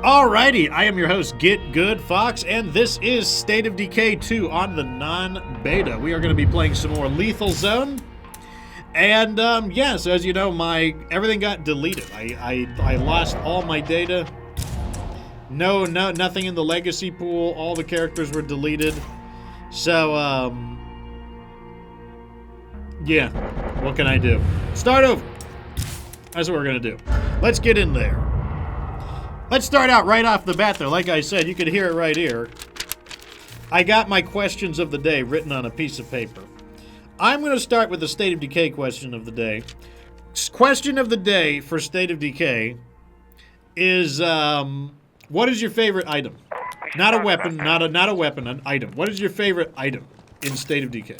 Alrighty, I am your host, Get Good Fox, and this is State of Decay 2 on the non-beta. We are going to be playing some more Lethal Zone. And, yes, as you know, everything got deleted. I lost all my data. Nothing in the legacy pool. All the characters were deleted. So, yeah, what can I do? Start over. That's what we're going to do. Let's get in there. Let's start out right off the bat, though. Like I said, you can hear it right here. I got my questions of the day written on a piece of paper. I'm going to start with the State of Decay question of the day. Question of the day for State of Decay is, what is your favorite item? Not a weapon, not a weapon, an item. What is your favorite item in State of Decay?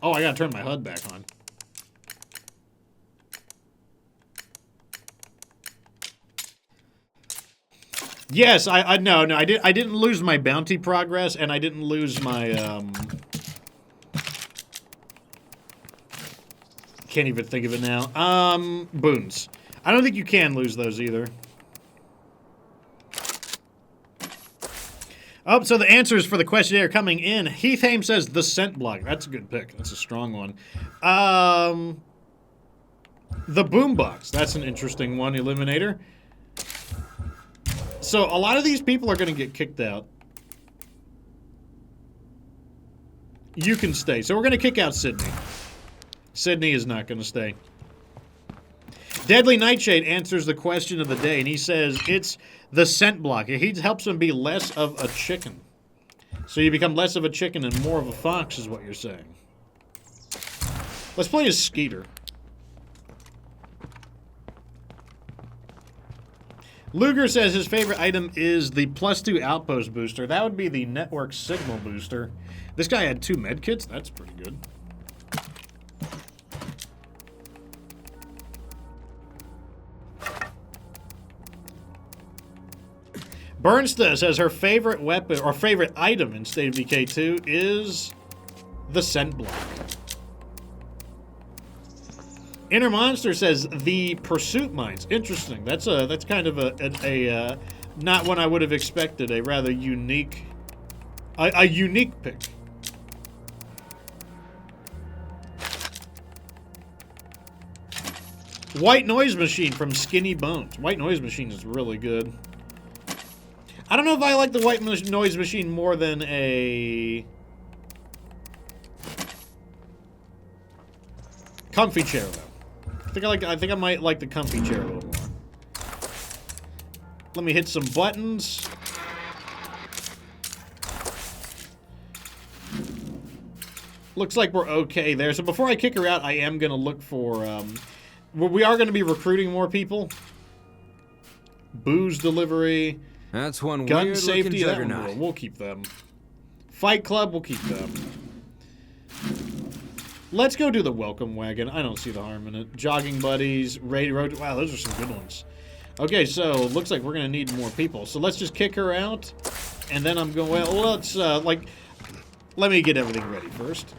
Oh, I gotta turn my HUD back on. Yes, I didn't lose my bounty progress, and I didn't lose my, can't even think of it now. Boons. I don't think you can lose those either. Oh, so the answers for the questionnaire coming in. Heath Haim says the scent block. That's a good pick. That's a strong one. The boombox. That's an interesting one, Eliminator. So, a lot of these people are going to get kicked out. You can stay. So, we're going to kick out Sydney. Sydney is not going to stay. Deadly Nightshade answers the question of the day, and he says it's the scent block. He helps him be less of a chicken. So, you become less of a chicken and more of a fox, is what you're saying. Let's play as Skeeter. Luger says his favorite item is the +2 outpost booster. That would be the network signal booster. This guy had 2 medkits. That's pretty good. Bernsta says her favorite weapon or favorite item in State of Decay 2 is the scent block. Inner Monster says the pursuit mines. Interesting. That's kind of a not one I would have expected. A rather unique, a unique pick. White Noise Machine from Skinny Bones. White Noise Machine is really good. I don't know if I like the White Noise Machine more than a comfy chair though. I think I might like the comfy chair a little more. Let me hit some buttons. Looks like we're okay there. So before I kick her out, I am going to look for... we are going to be recruiting more people. Booze delivery. That's one gun weird safety. Looking That we'll keep them. Fight Club, we'll keep them. Let's go do the welcome wagon. I don't see the harm in it. Jogging buddies, raid road. Wow, those are some good ones. Okay, so looks like we're gonna need more people. So let's just kick her out, and then I'm going. Well, let's let me get everything ready first.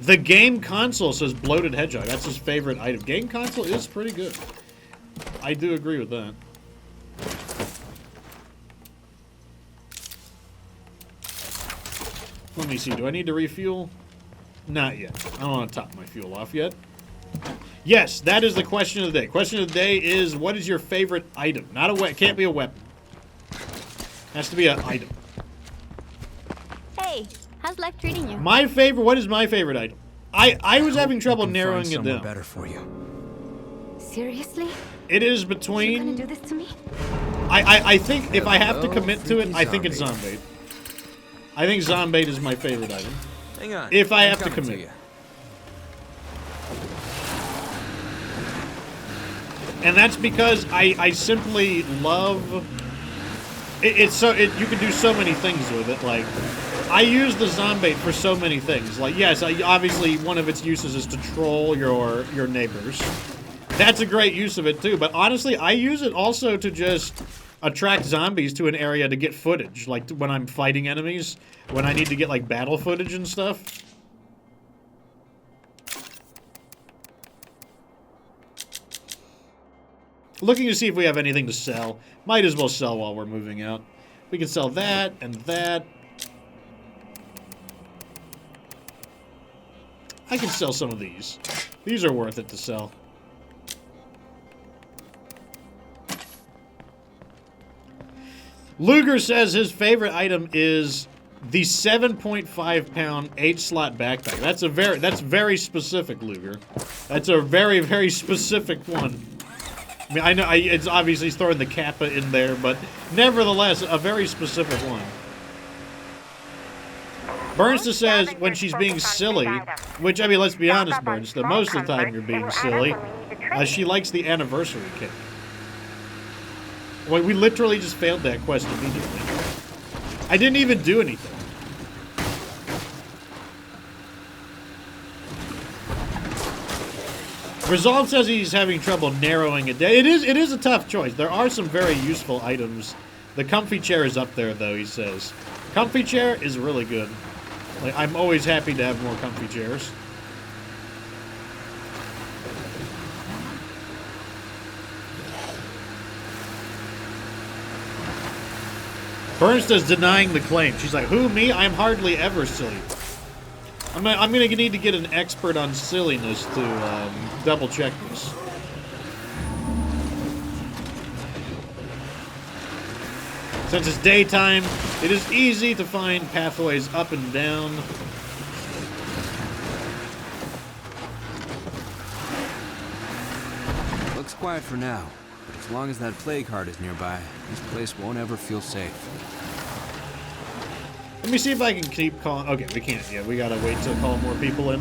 The game console says bloated hedgehog. That's his favorite item. Game console is pretty good. I do agree with that. Let me see. Do I need to refuel? Not yet. I don't want to top my fuel off yet. Yes, that is the question of the day. Question of the day is, what is your favorite item? Not a weapon. Can't be a weapon. Has to be an item. Hey, how's life treating you? My favorite. What is my favorite item? I was having trouble narrowing it down. Better for you. Seriously? It is You're between. gonna do this to me? I think if I have to commit to it, I think it's Zombait. I think Zombait is my favorite item. Hang on. If I I'm have to coming commit. you. And that's because I simply love it. You can do so many things with it. Like, I use the Zombait for so many things. Like, yes, obviously one of its uses is to troll your neighbors. That's a great use of it too. But honestly, I use it also to just attract zombies to an area to get footage, like when I'm fighting enemies, when I need to get like battle footage and stuff. Looking to see if we have anything to sell. Might as well sell while we're moving out. We can sell that and that. I can sell some of these. These are worth it to sell. Luger says his favorite item is the 7.5 pound 8-slot backpack. That's very specific, Luger. That's a very, very specific one. I mean, I know it's obviously he's throwing the Kappa in there, but nevertheless, a very specific one. Bernsta says when she's being silly, which, I mean, let's be honest, Bernsta, most of the time you're being silly, she likes the anniversary cake. Well, we literally just failed that quest immediately. I didn't even do anything. Resolve says he's having trouble narrowing it down. It is a tough choice. There are some very useful items. The comfy chair is up there, though, he says. Comfy chair is really good. Like, I'm always happy to have more comfy chairs. Bernsta's denying the claim. She's like, who, me? I'm hardly ever silly. I'm gonna need to get an expert on silliness to double check this. Since it's daytime, it is easy to find pathways up and down. Looks quiet for now, but as long as that plague heart is nearby, this place won't ever feel safe. Let me see if I can keep calling. Okay, we can't yet. We gotta wait to call more people in.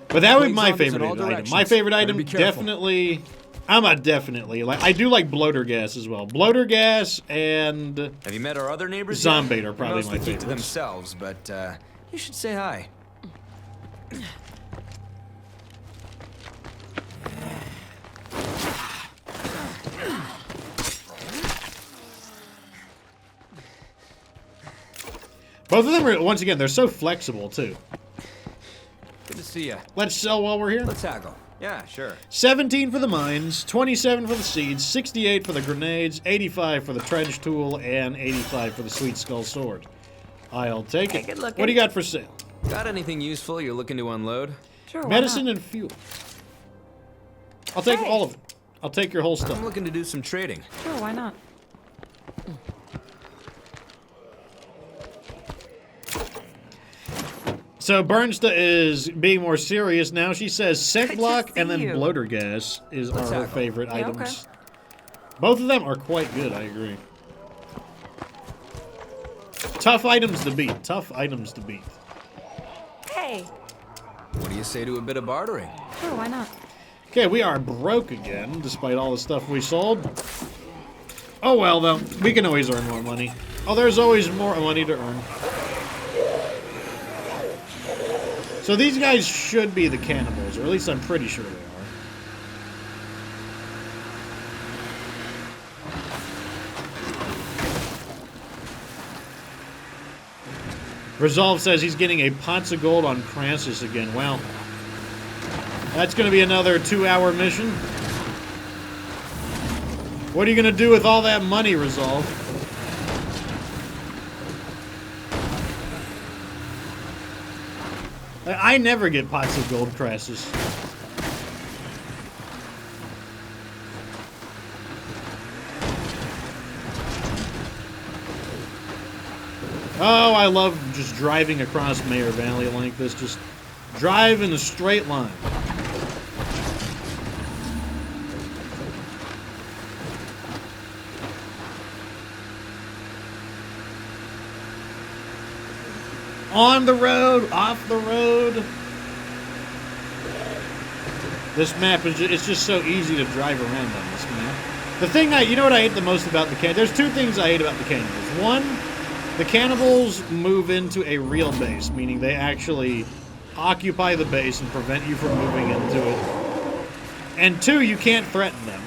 But that would be my favorite item. My favorite item, definitely. Definitely. Like, I do like bloater gas as well. Bloater gas and. Have you met our other neighbors? Zombait are probably my mostly keep favorites. to themselves, but you should say hi. Both of them are, once again, they're so flexible, too. Good to see you. Let's sell while we're here. Let's haggle. Yeah, sure. 17 for the mines, 27 for the seeds, 68 for the grenades, 85 for the trench tool, and 85 for the sweet skull sword. I'll take it. Good looking. What do you got for sale? Got anything useful you're looking to unload? Sure, Medicine and fuel. I'll take all of it. I'll take your whole stuff. I'm looking to do some trading. Sure, why not? So Bernsta is being more serious now. She says scent Good to block and see then you. bloater gas are her haggle. favorite Yeah, items. okay. Both of them are quite good, I agree. Tough items to beat. Tough items to beat. Hey. What do you say to a bit of bartering? Sure, why not? Okay, we are broke again, despite all the stuff we sold. Oh well, though. We can always earn more money. Oh, there's always more money to earn. So these guys should be the cannibals, or at least I'm pretty sure they are. Resolve says he's getting a pots of gold on Crassus again. Wow. That's going to be another 2-hour mission. What are you going to do with all that money, Resolve? I never get pots of gold, Crassus. Oh, I love just driving across Mayor Valley like this. Just drive in a straight line. On the road, off the road. This map is it's just so easy to drive around on this map. The thing you know what I hate the most about the cannibals? There's two things I hate about the cannibals. One, the cannibals move into a real base, meaning they actually occupy the base and prevent you from moving into it. And two, you can't threaten them.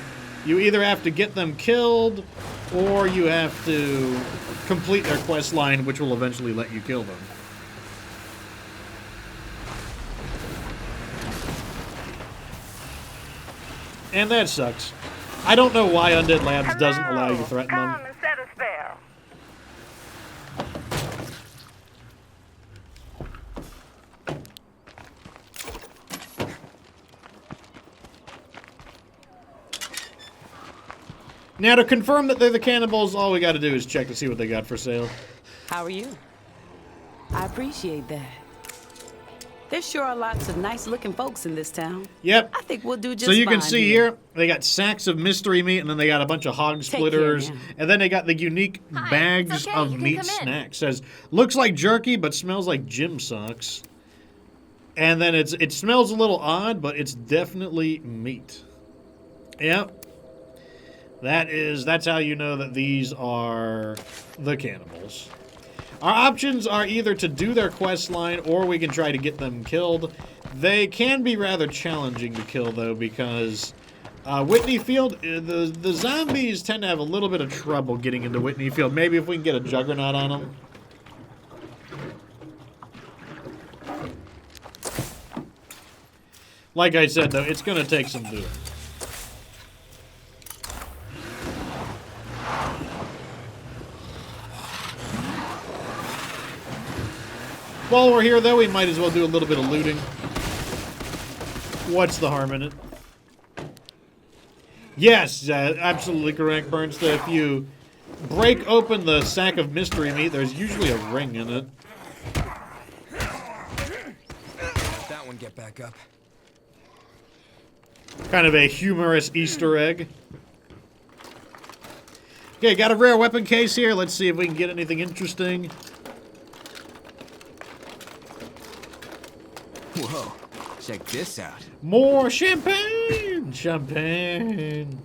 You either have to get them killed, or you have to complete their quest line, which will eventually let you kill them. And that sucks. I don't know why Undead Labs doesn't allow you to threaten them. Come and set a spell. Now, to confirm that they're the cannibals, all we gotta do is check to see what they got for sale. How are you? I appreciate that. There sure are lots of nice-looking folks in this town. Yep. I think we'll do just So you can fine see here, they got sacks of mystery meat, and then they got a bunch of hog Take care splitters, now. and then they got the unique Hi, bags it's okay, of you can meat come in. snacks. Says, looks like jerky, but smells like gym socks. And then it smells a little odd, but it's definitely meat. Yep. That's how you know that these are the cannibals. Our options are either to do their quest line, or we can try to get them killed. They can be rather challenging to kill, though, because Whitney Field, the zombies tend to have a little bit of trouble getting into Whitney Field. Maybe if we can get a juggernaut on them. Like I said, though, it's going to take some doing. While we're here, though, we might as well do a little bit of looting. What's the harm in it? Yes, absolutely correct, Bernsta. If you break open the sack of mystery meat, there's usually a ring in it. Let that one get back up. Kind of a humorous Easter egg. Okay, got a rare weapon case here. Let's see if we can get anything interesting. Whoa, check this out. More champagne! Champagne.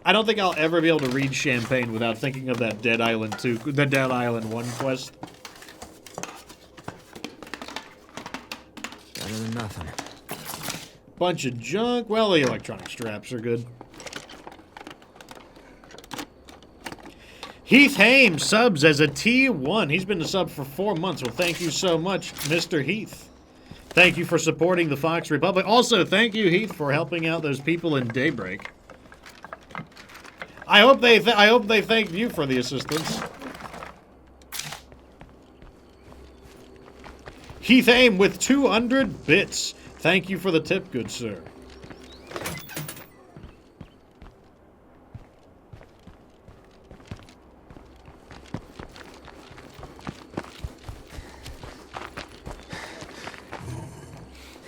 I don't think I'll ever be able to read Champagne without thinking of that Dead Island 2, the Dead Island 1 quest. Better than nothing. Bunch of junk. Well, the electronic straps are good. Heath Hames subs as a T1. He's been a sub for 4 months. Well, thank you so much, Mr. Heath. Thank you for supporting the Fox Republic. Also, thank you, Heath, for helping out those people in Daybreak. I hope they thanked you for the assistance. Heath Aim with 200 bits. Thank you for the tip, good sir.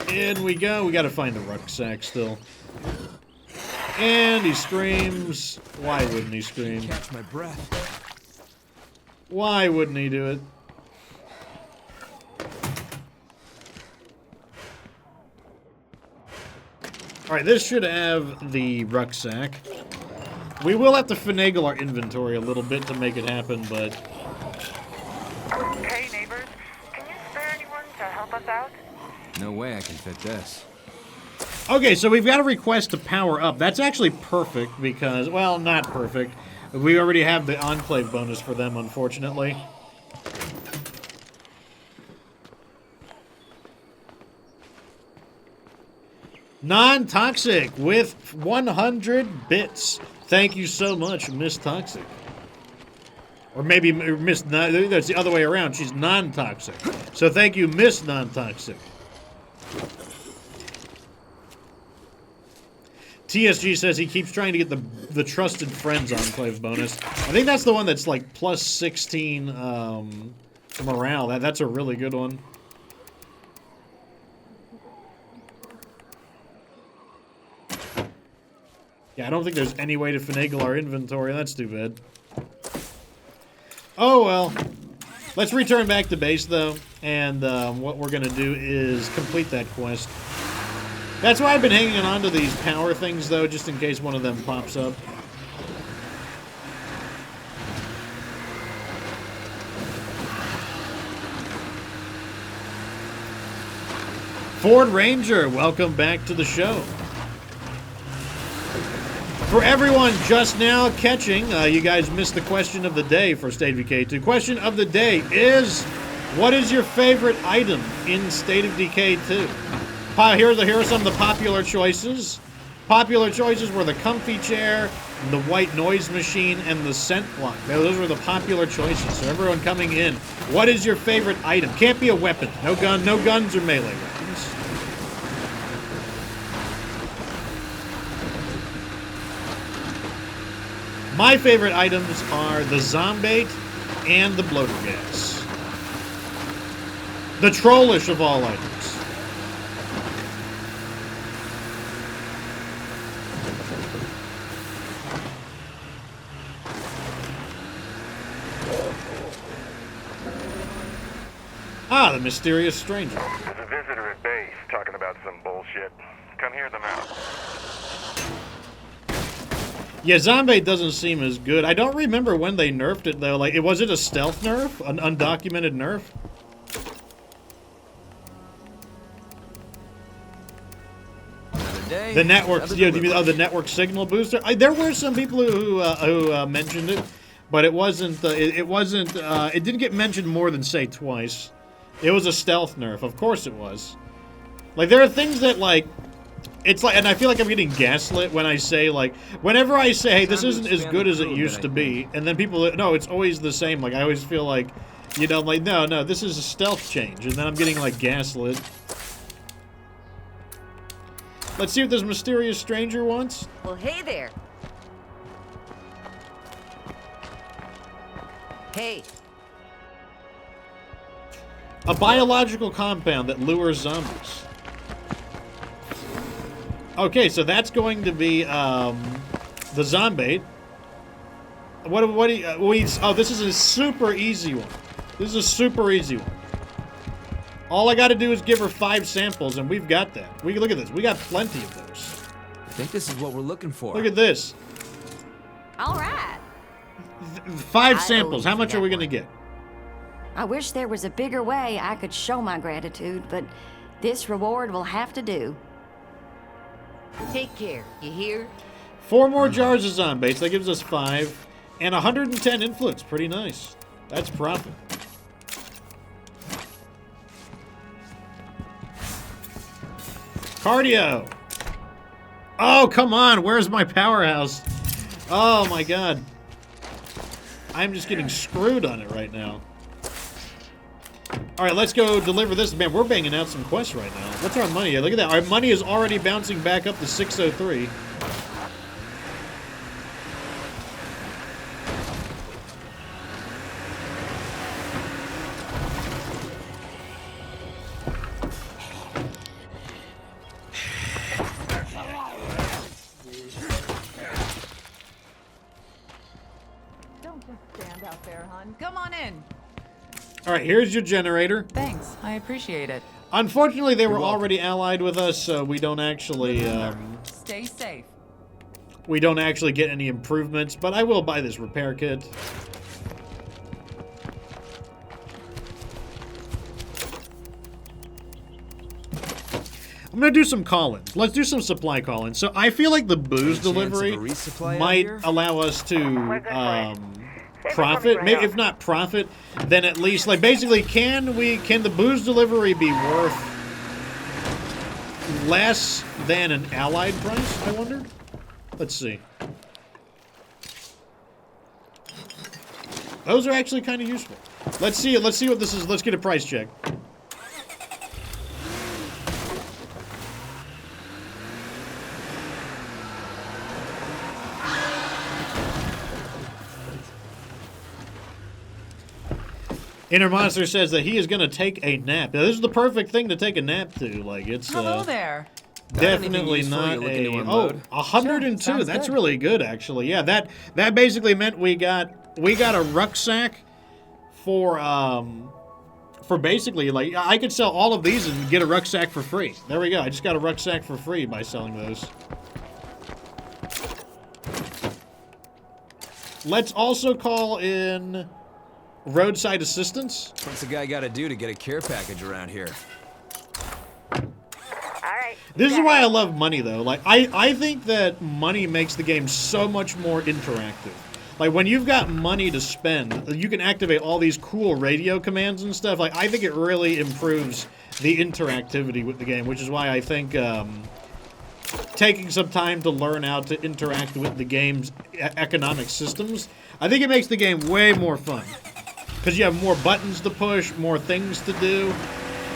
In we go. We gotta find the rucksack still. And he screams. Why wouldn't he scream? Catch my breath. Why wouldn't he do it? Alright, this should have the rucksack. We will have to finagle our inventory a little bit to make it happen, but... Hey, neighbors. Can you spare anyone to help us out? No way I can fit this. Okay, so we've got a request to power up. That's actually perfect because, well, not perfect. We already have the Enclave bonus for them, unfortunately. Non-toxic with 100 bits. Thank you so much, Miss Toxic. Or maybe Miss... That's the other way around. She's non-toxic. So thank you, Miss Non-Toxic. TSG says he keeps trying to get the Trusted Friends Enclave bonus. I think that's the one that's like plus 16 morale. That's a really good one. Yeah, I don't think there's any way to finagle our inventory. That's too bad. Oh, well. Let's return back to base, though. And what we're going to do is complete that quest. That's why I've been hanging on to these power things, though, just in case one of them pops up. Ford Ranger, welcome back to the show. For everyone just now catching, you guys missed the question of the day for State of Decay 2. Question of the day is, what is your favorite item in State of Decay 2? Here are some of the popular choices. Popular choices were the comfy chair, the white noise machine, and the scent block. Those were the popular choices. So everyone coming in, what is your favorite item? Can't be a weapon. No guns or melee weapons. My favorite items are the zombate and the bloater gas. The trollish of all items. Ah, the mysterious stranger. There's a visitor at base talking about some bullshit. Come hear them out. Yeah, Zombie doesn't seem as good. I don't remember when they nerfed it, though. Like, was it a stealth nerf? An undocumented nerf? Another day. The network, another yeah, delivery. the network signal booster. There were some people who mentioned it, but it wasn't. It didn't get mentioned more than say twice. It was a stealth nerf. Of course it was. Like, there are things that, like, it's like, and I feel like I'm getting gaslit when I say, like, whenever I say, hey, this isn't as good as it used to be, and then people, no, it's always the same. Like, I always feel like, you know, like, no, this is a stealth change, and then I'm getting, like, gaslit. Let's see what this mysterious stranger wants. Well, hey there. Hey. A biological compound that lures zombies. Okay, so that's going to be the zombate. What do you, oh, this is a super easy one. This is a super easy one. All I got to do is give her 5 samples, and we've got that. Look at this. We got plenty of those. I think this is what we're looking for. Look at this. All right. 5 samples. How much are we going to get? I wish there was a bigger way I could show my gratitude, but this reward will have to do. Take care. You hear? 4 more jars of zombates. That gives us 5. And 110 influence. Pretty nice. That's profit. Cardio. Oh, come on. Where's my powerhouse? Oh, my God. I'm just getting screwed on it right now. All right, let's go deliver this. Man, we're banging out some quests right now. What's our money? Look at that. Our money is already bouncing back up to 603. Don't just stand out there, hon. Come on in. All right, here's your generator. Thanks. I appreciate it. Unfortunately, they were already allied with us, so we don't actually Stay safe. we don't actually get any improvements. But I will buy this repair kit. I'm gonna do some call-ins. Let's do some supply call-ins. So I feel like the booze delivery might allow us to profit. Maybe if not profit, then at least like basically can the booze delivery be worth less than an allied price? I wonder. Let's see. Those are actually kind of useful. Let's see what this is. Let's get a price check. Inner Monster says that he is going to take a nap. Now, this is the perfect thing to take a nap to. Like, it's Hello there. definitely not a... Oh, 102. Sure, That's good. really good, actually. Yeah, that basically meant we got a rucksack for basically, like, I could sell all of these and get a rucksack for free. There we go. I just got a rucksack for free by selling those. Let's also call in... roadside assistance. What's a guy got to do to get a care package around here? Alright. This is why I love money, though. Like, I think that money makes the game so much more interactive. Like, when you've got money to spend, you can activate all these cool radio commands and stuff. Like, I think it really improves the interactivity with the game, which is why I think taking some time to learn how to interact with the game's economic systems, I think it makes the game way more fun. Because you have more buttons to push, more things to do.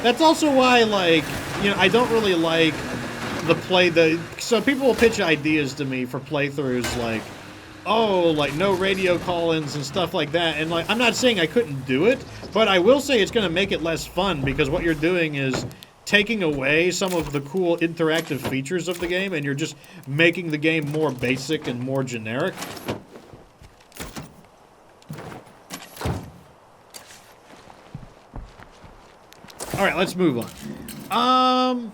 That's also why, like, you know, I don't really like so people will pitch ideas to me for playthroughs like, oh, like no radio call-ins and stuff like that. And like, I'm not saying I couldn't do it, but I will say it's going to make it less fun because what you're doing is taking away some of the cool interactive features of the game and you're just making the game more basic and more generic. All right, let's move on.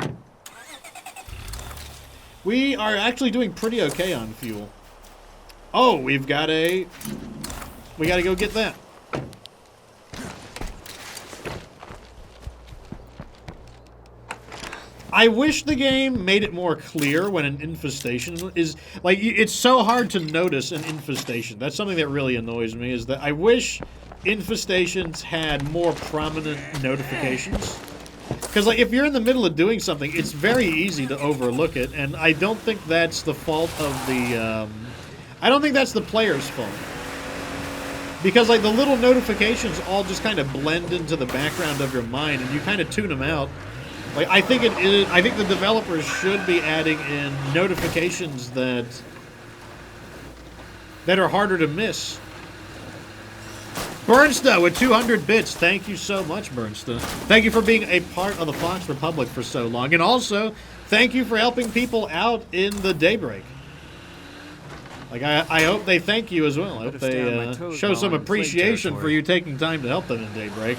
We are actually doing pretty okay on fuel. Oh, we gotta go get that. I wish the game made it more clear when an infestation is, like, it's so hard to notice an infestation. That's something that really annoys me, is that I wish infestations had more prominent notifications. Because, like, if you're in the middle of doing something, it's very easy to overlook it, and I don't think that's the fault of the, I don't think that's the player's fault. Because, like, the little notifications all just kind of blend into the background of your mind, and you kind of tune them out. Like, I think I think the developers should be adding in notifications that are harder to miss. Bernsta with 200 bits. Thank you so much, Bernsta. Thank you for being a part of the Fox Republic for so long. And also, thank you for helping people out in the Daybreak. Like, I hope they thank you as well. I hope they show some appreciation for you taking time to help them in Daybreak.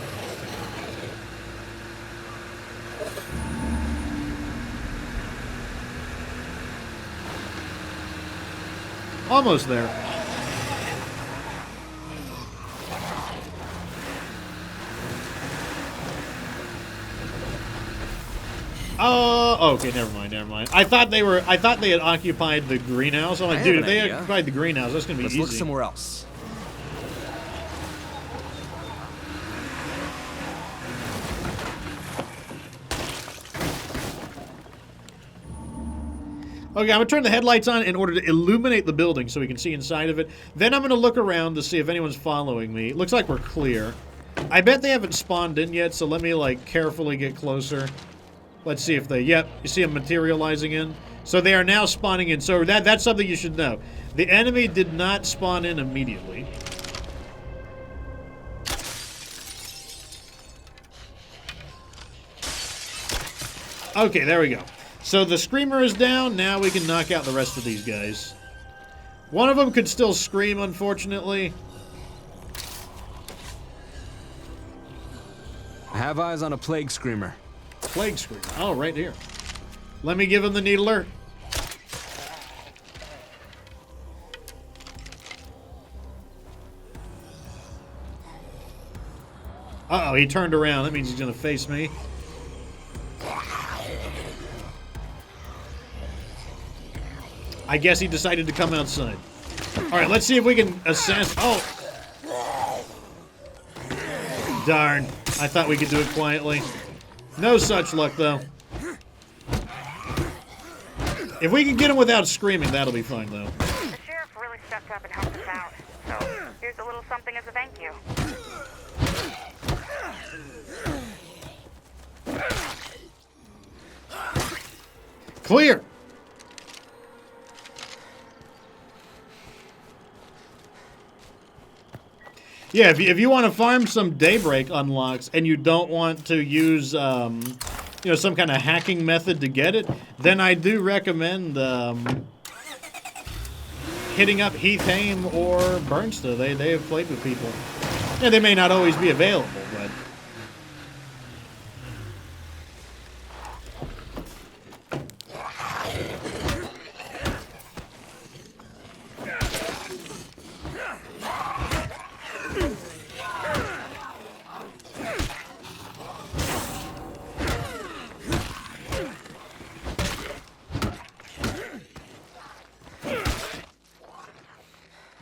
Almost there. Oh, okay, never mind. I thought they had occupied the greenhouse. I'm like, dude, if they occupied the greenhouse, that's gonna be easy. Let's look somewhere else. Okay, I'm gonna turn the headlights on in order to illuminate the building so we can see inside of it. Then I'm gonna look around to see if anyone's following me. Looks like we're clear. I bet they haven't spawned in yet, so let me, like, carefully get closer. Let's see if they... Yep, you see them materializing in? So they are now spawning in. So that's something you should know. The enemy did not spawn in immediately. Okay, there we go. So the screamer is down. Now we can knock out the rest of these guys. One of them could still scream, unfortunately. I have eyes on a plague screamer. Plague screamer. Oh, right here. Let me give him the needler. Uh-oh, he turned around. That means he's gonna face me. I guess he decided to come outside. Alright, let's see if we can assess... Oh! Darn. I thought we could do it quietly. No such luck, though. If we can get him without screaming, that'll be fine, though. The sheriff really stepped up and helped us out. So, here's a little something as a thank you. Clear! Yeah, if you want to farm some Daybreak unlocks and you don't want to use, you know, some kind of hacking method to get it, then I do recommend hitting up Heath Haim or Bernsta. They have played with people. Yeah, they may not always be available, but...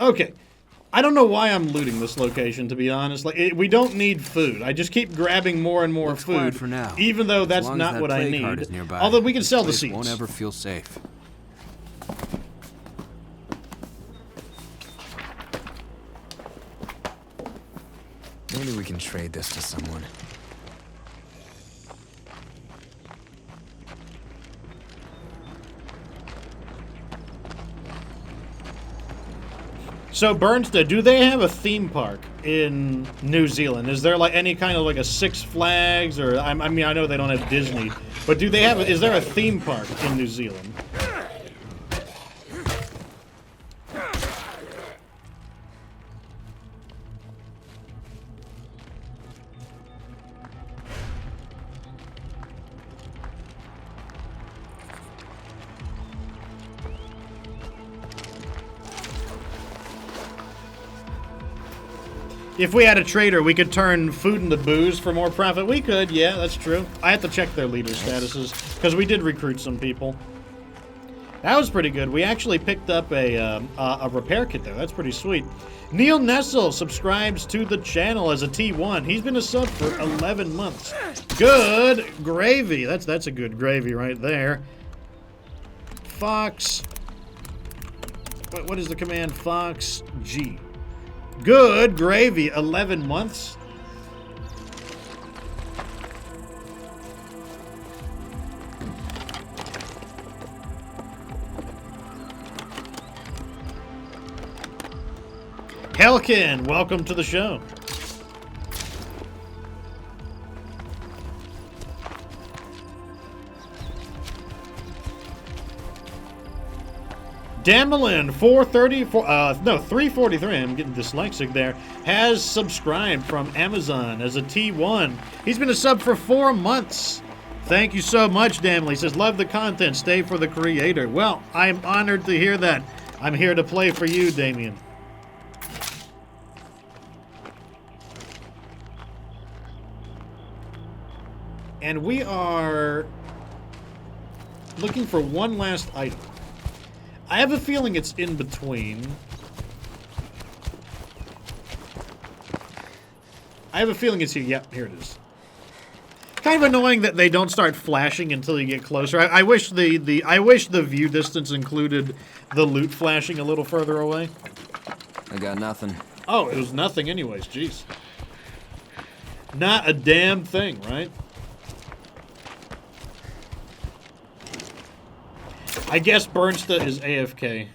Okay, I don't know why I'm looting this location, to be honest. Like, we don't need food. I just keep grabbing more and more Looks quiet food, for now. even though that's As long as not that what I plague card need. is nearby, Although we can this sell the place seeds. won't ever feel safe. Maybe we can trade this to someone. So, Bernstead, do they have a theme park in New Zealand? Is there like any kind of like a Six Flags or I mean I know they don't have Disney, but do they have? Is there a theme park in New Zealand? If we had a trader, we could turn food into booze for more profit. We could, yeah, that's true. I have to check their leader statuses, because we did recruit some people. That was pretty good. We actually picked up a repair kit there. That's pretty sweet. Neil Nessel subscribes to the channel as a T1. He's been a sub for 11 months. Good gravy. That's a good gravy right there. Fox. What is the command? Fox G. Good gravy, 11 months. Helkin, welcome to the show. Damelin, 343, I'm getting dyslexic there, has subscribed from Amazon as a T1. He's been a sub for 4 months. Thank you so much, Damelin. He says, love the content, stay for the creator. Well, I'm honored to hear that. I'm here to play for you, Damien. And we are looking for one last item. I have a feeling it's in between. I have a feeling it's here. Yep, here it is. Kind of annoying that they don't start flashing until you get closer. I wish the view distance included the loot flashing a little further away. I got nothing. Oh, it was nothing anyways. Jeez. Not a damn thing, right? I guess Bernsta is AFK.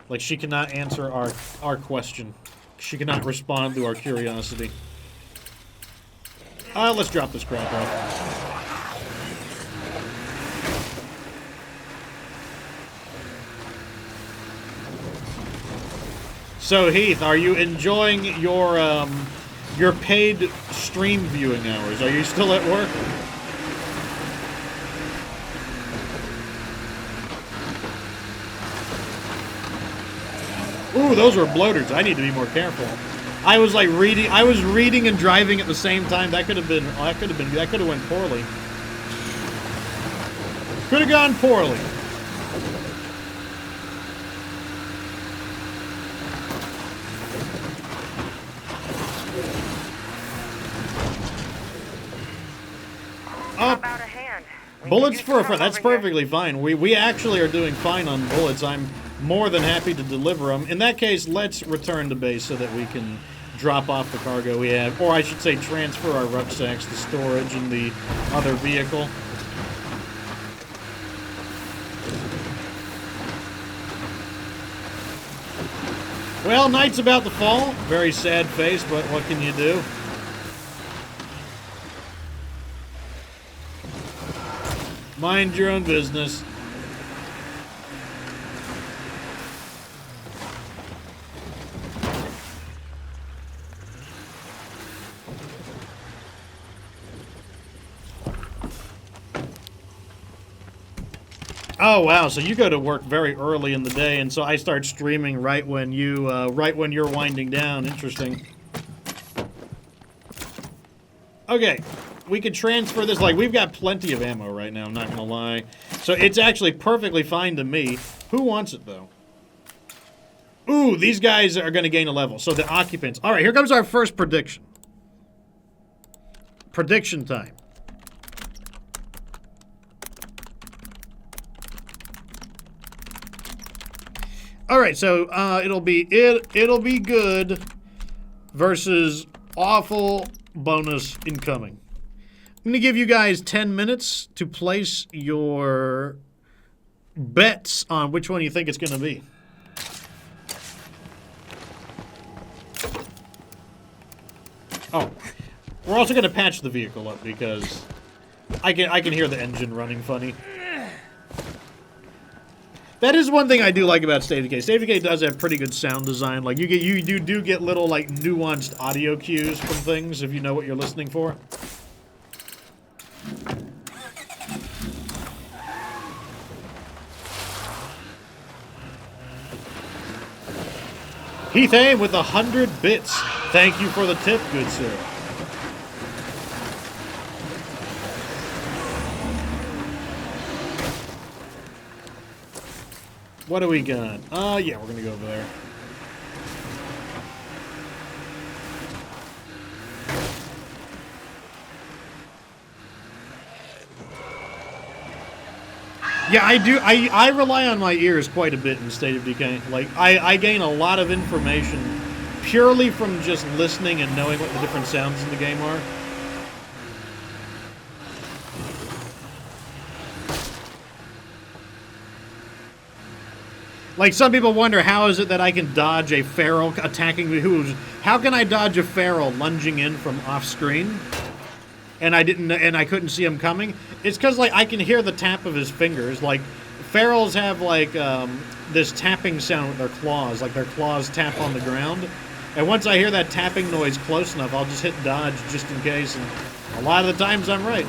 Like, she cannot answer our question. She cannot respond to our curiosity. Let's drop this crap off. So, Heath, are you enjoying your paid stream viewing hours? Are you still at work? Ooh, those were bloaters. I need to be more careful. I was like reading. I was reading and driving at the same time. That could have been. That could have went poorly. Could have gone poorly. How about a hand? Bullets for a friend. That's perfectly fine. We actually are doing fine on bullets. I'm more than happy to deliver them. In that case, let's return to base so that we can drop off the cargo we have. Or I should say transfer our rucksacks to storage in the other vehicle. Well, night's about to fall. Very sad face, but what can you do? Mind your own business. Oh wow! So you go to work very early in the day, and so I start streaming right when you're winding down. Interesting. Okay, we could transfer this. Like, we've got plenty of ammo right now. I'm not gonna lie. So it's actually perfectly fine to me. Who wants it though? Ooh, these guys are going to gain a level. So the occupants. All right, here comes our first prediction. Prediction time. All right, so it'll be good versus awful bonus incoming. I'm going to give you guys 10 minutes to place your bets on which one you think it's going to be. Oh, we're also going to patch the vehicle up because I can hear the engine running funny. That is one thing I do like about State of Decay. State of Decay does have pretty good sound design. Like you do get little like nuanced audio cues from things if you know what you're listening for. Heath Aim with 100 bits. Thank you for the tip, good sir. What do we got? Yeah, we're gonna go over there. Yeah, I do. I rely on my ears quite a bit in State of Decay. Like, I gain a lot of information purely from just listening and knowing what the different sounds in the game are. Like, some people wonder, how is it that I can dodge a feral attacking me? How can I dodge a feral lunging in from off screen? And I couldn't see him coming? It's because, like, I can hear the tap of his fingers. Like, ferals have, like, this tapping sound with their claws. Like, their claws tap on the ground. And once I hear that tapping noise close enough, I'll just hit dodge just in case. And a lot of the times I'm right.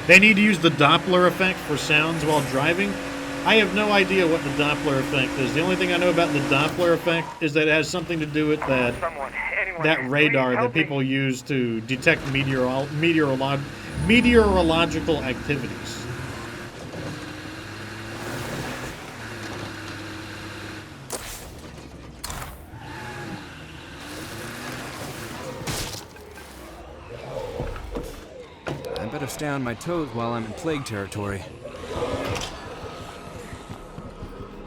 They need to use the Doppler effect for sounds while driving. I have no idea what the Doppler effect is. The only thing I know about the Doppler effect is that it has something to do with that radar that people use to detect meteorological activities. I better stay on my toes while I'm in plague territory.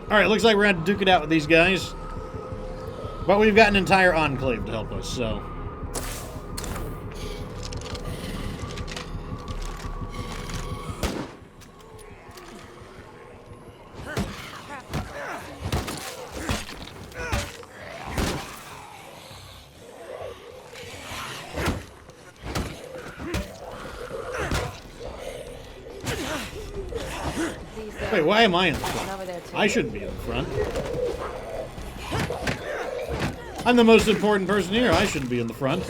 Alright, looks like we're going to duke it out with these guys. But we've got an entire enclave to help us, so... Wait, why am I in the front? I shouldn't be in the front. I'm the most important person here. I shouldn't be in the front.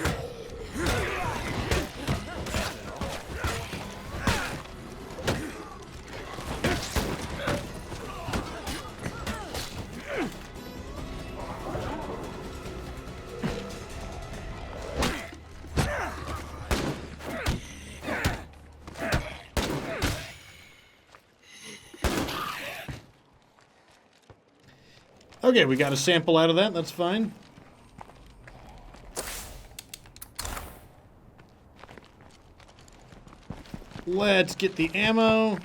Okay, we got a sample out of that. That's fine. Let's get the ammo.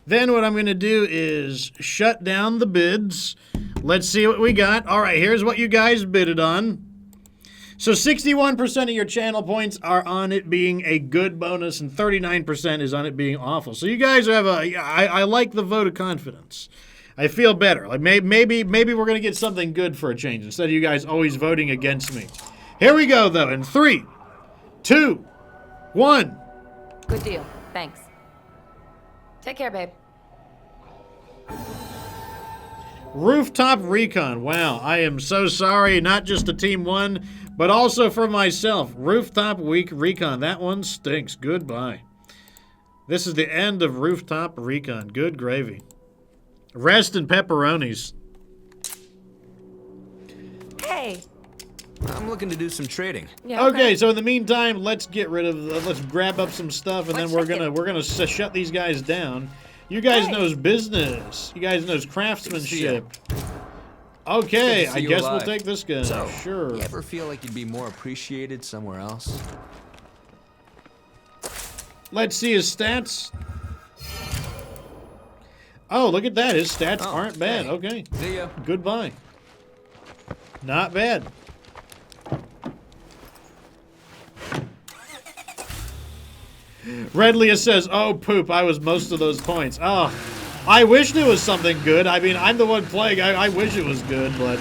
Then what I'm going to do is shut down the bids. Let's see what we got. All right, here's what you guys bidded on. So 61% of your channel points are on it being a good bonus, and 39% is on it being awful. So you guys have a... I like the vote of confidence. I feel better. Like maybe we're going to get something good for a change instead of you guys always voting against me. Here we go, though, in 3, 2, 1. Good deal. Thanks. Take care, babe. Rooftop Recon. Wow, I am so sorry, not just to Team 1, but also for myself. Rooftop Recon. That one stinks. Goodbye. This is the end of Rooftop Recon. Good gravy. Rest in pepperonis. Hey. I'm looking to do some trading. Yeah, Okay, so in the meantime, let's get rid of, let's grab up some stuff, and then we're gonna shut these guys down. You guys knows business. You guys knows craftsmanship. Okay, I guess we'll take this guy. So, Sure. You ever feel like you'd be more appreciated somewhere else? Let's see his stats. Oh, look at that. His stats aren't bad. hey. Okay. See ya. Goodbye. Not bad. Redlia says, "Oh, poop, I was most of those points." Oh, I wished it was something good. I mean, I'm the one playing. I wish it was good, but...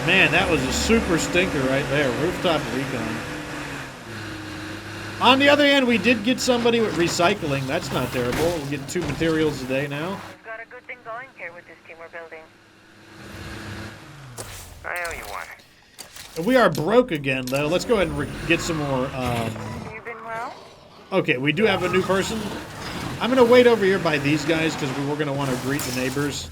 Man, that was a super stinker right there. Rooftop recon. On the other hand, we did get somebody with recycling. That's not terrible. We'll get 2 materials a day now. We've got a good thing going here with this team we're building. I owe you one. We are broke again, though. Let's go ahead and get some more... You been well? Okay, we do have a new person. I'm going to wait over here by these guys because we were going to want to greet the neighbors.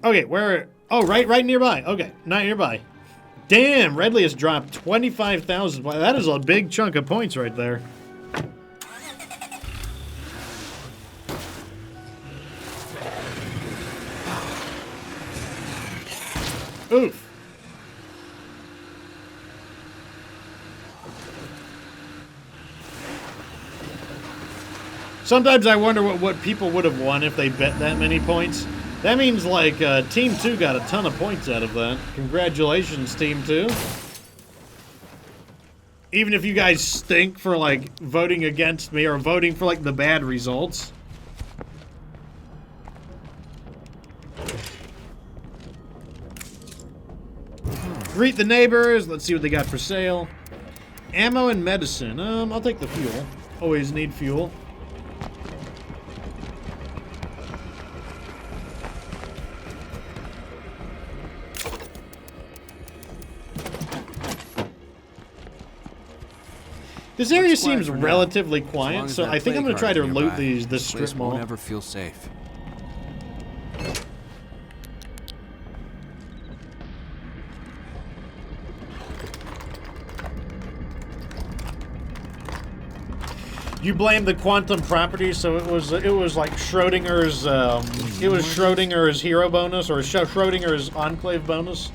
Okay, where... Oh, right nearby. Okay, not nearby. Damn, Redley has dropped 25,000. Wow, that is a big chunk of points right there. Oof. Sometimes I wonder what people would have won if they bet that many points. That means, like, Team 2 got a ton of points out of that. Congratulations, Team 2. Even if you guys stink for, like, voting against me or voting for, like, the bad results. Greet the neighbors. Let's see what they got for sale. Ammo and medicine. I'll take the fuel. Always need fuel. This area seems relatively quiet, so I think I'm going to try to loot this strip mall. Won't ever feel safe. You blame the quantum property, so it was like Schrodinger's Schrodinger's hero bonus or Schrodinger's enclave bonus.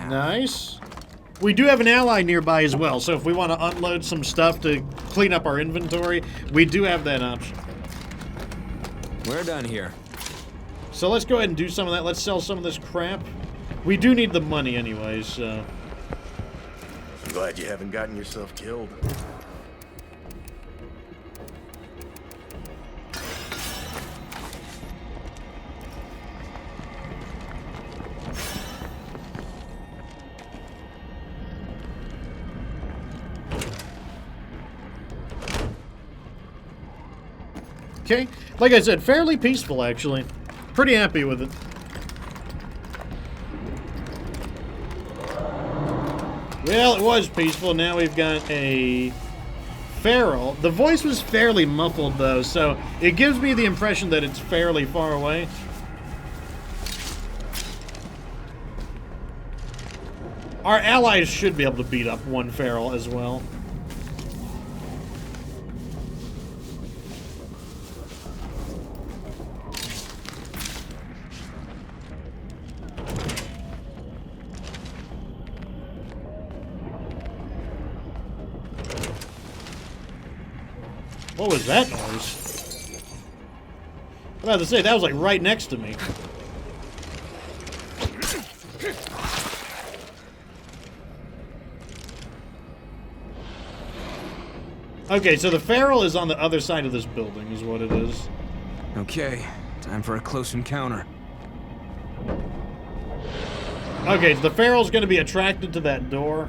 Nice. We do have an ally nearby as well, so if we want to unload some stuff to clean up our inventory, we do have that option. We're done here. So let's go ahead and do some of that. Let's sell some of this crap. We do need the money anyways, so... I'm glad you haven't gotten yourself killed. Okay, like I said, fairly peaceful actually. Pretty happy with it. Well, it was peaceful. Now we've got a feral. The voice was fairly muffled though, so it gives me the impression that it's fairly far away. Our allies should be able to beat up one feral as well. What was that noise? I'm about to say, that was like right next to me. Okay, so the feral is on the other side of this building, is what it is. Okay, time for a close encounter. Okay, so the feral's going to be attracted to that door.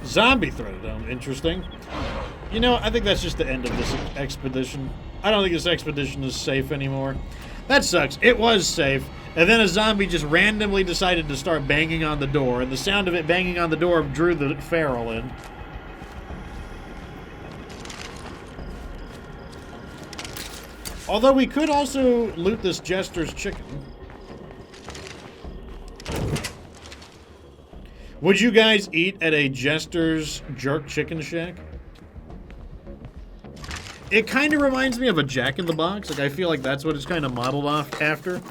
Zombie threat dome. Interesting. You know, I think that's just the end of this expedition. I don't think this expedition is safe anymore. That sucks. It was safe. And then a zombie just randomly decided to start banging on the door. And the sound of it banging on the door drew the feral in. Although we could also loot this Jester's chicken. Would you guys eat at a Jester's Jerk Chicken Shack? It kind of reminds me of a Jack in the Box. Like, I feel like that's what it's kind of modeled off after.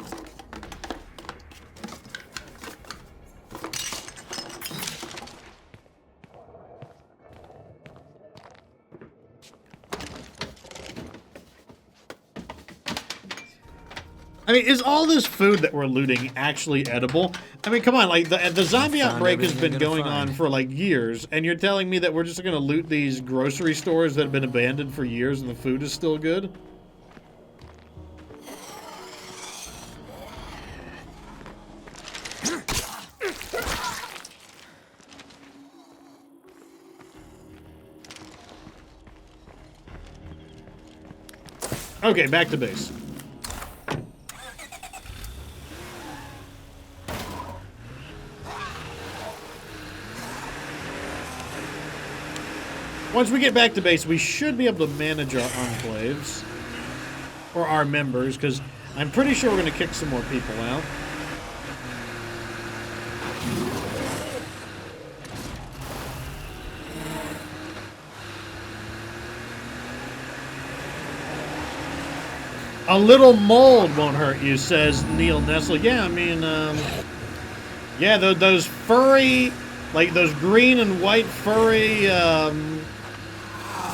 I mean, is all this food that we're looting actually edible? I mean, come on, like, the zombie outbreak has been going on for, like, years, and you're telling me that we're just gonna loot these grocery stores that have been abandoned for years and the food is still good? Okay, back to base. Once we get back to base, we should be able to manage our enclaves. Or our members, because I'm pretty sure we're going to kick some more people out. A little mold won't hurt you, says Neil Nestle. Yeah, I mean, yeah, those furry, like those green and white furry,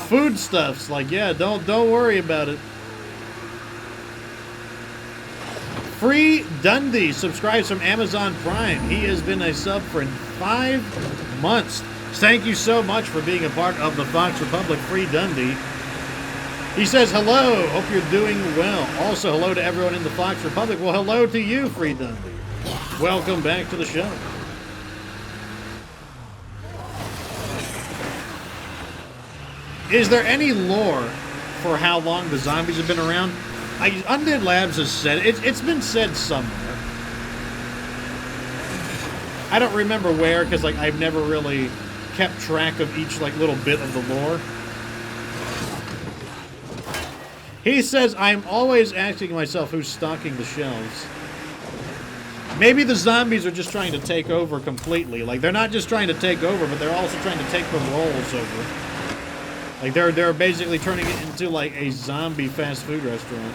foodstuffs, like, yeah, don't worry about it. Free Dundee subscribes from Amazon Prime. He has been a sub for 5 months. Thank you so much for being a part of the Fox Republic. Free Dundee. He says, hello, hope you're doing well. Also, hello to everyone in the Fox Republic. Well, hello to you, Free Dundee. Welcome back to the show. Is there any lore for how long the zombies have been around? Undead Labs has said it's been said somewhere. I don't remember where, because like I've never really kept track of each like little bit of the lore. He says, I'm always asking myself who's stocking the shelves. Maybe the zombies are just trying to take over completely. Like, they're not just trying to take over, but they're also trying to take the roles over. Like, they're basically turning it into, like, a zombie fast food restaurant.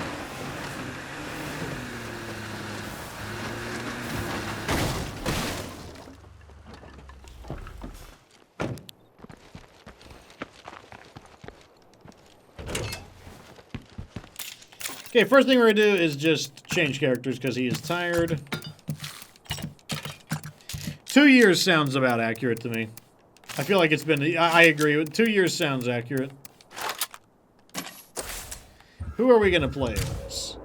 Okay, first thing we're going to do is just change characters because he is tired. 2 years sounds about accurate to me. I feel like it's been... I agree. 2 years sounds accurate. Who are we going to play as?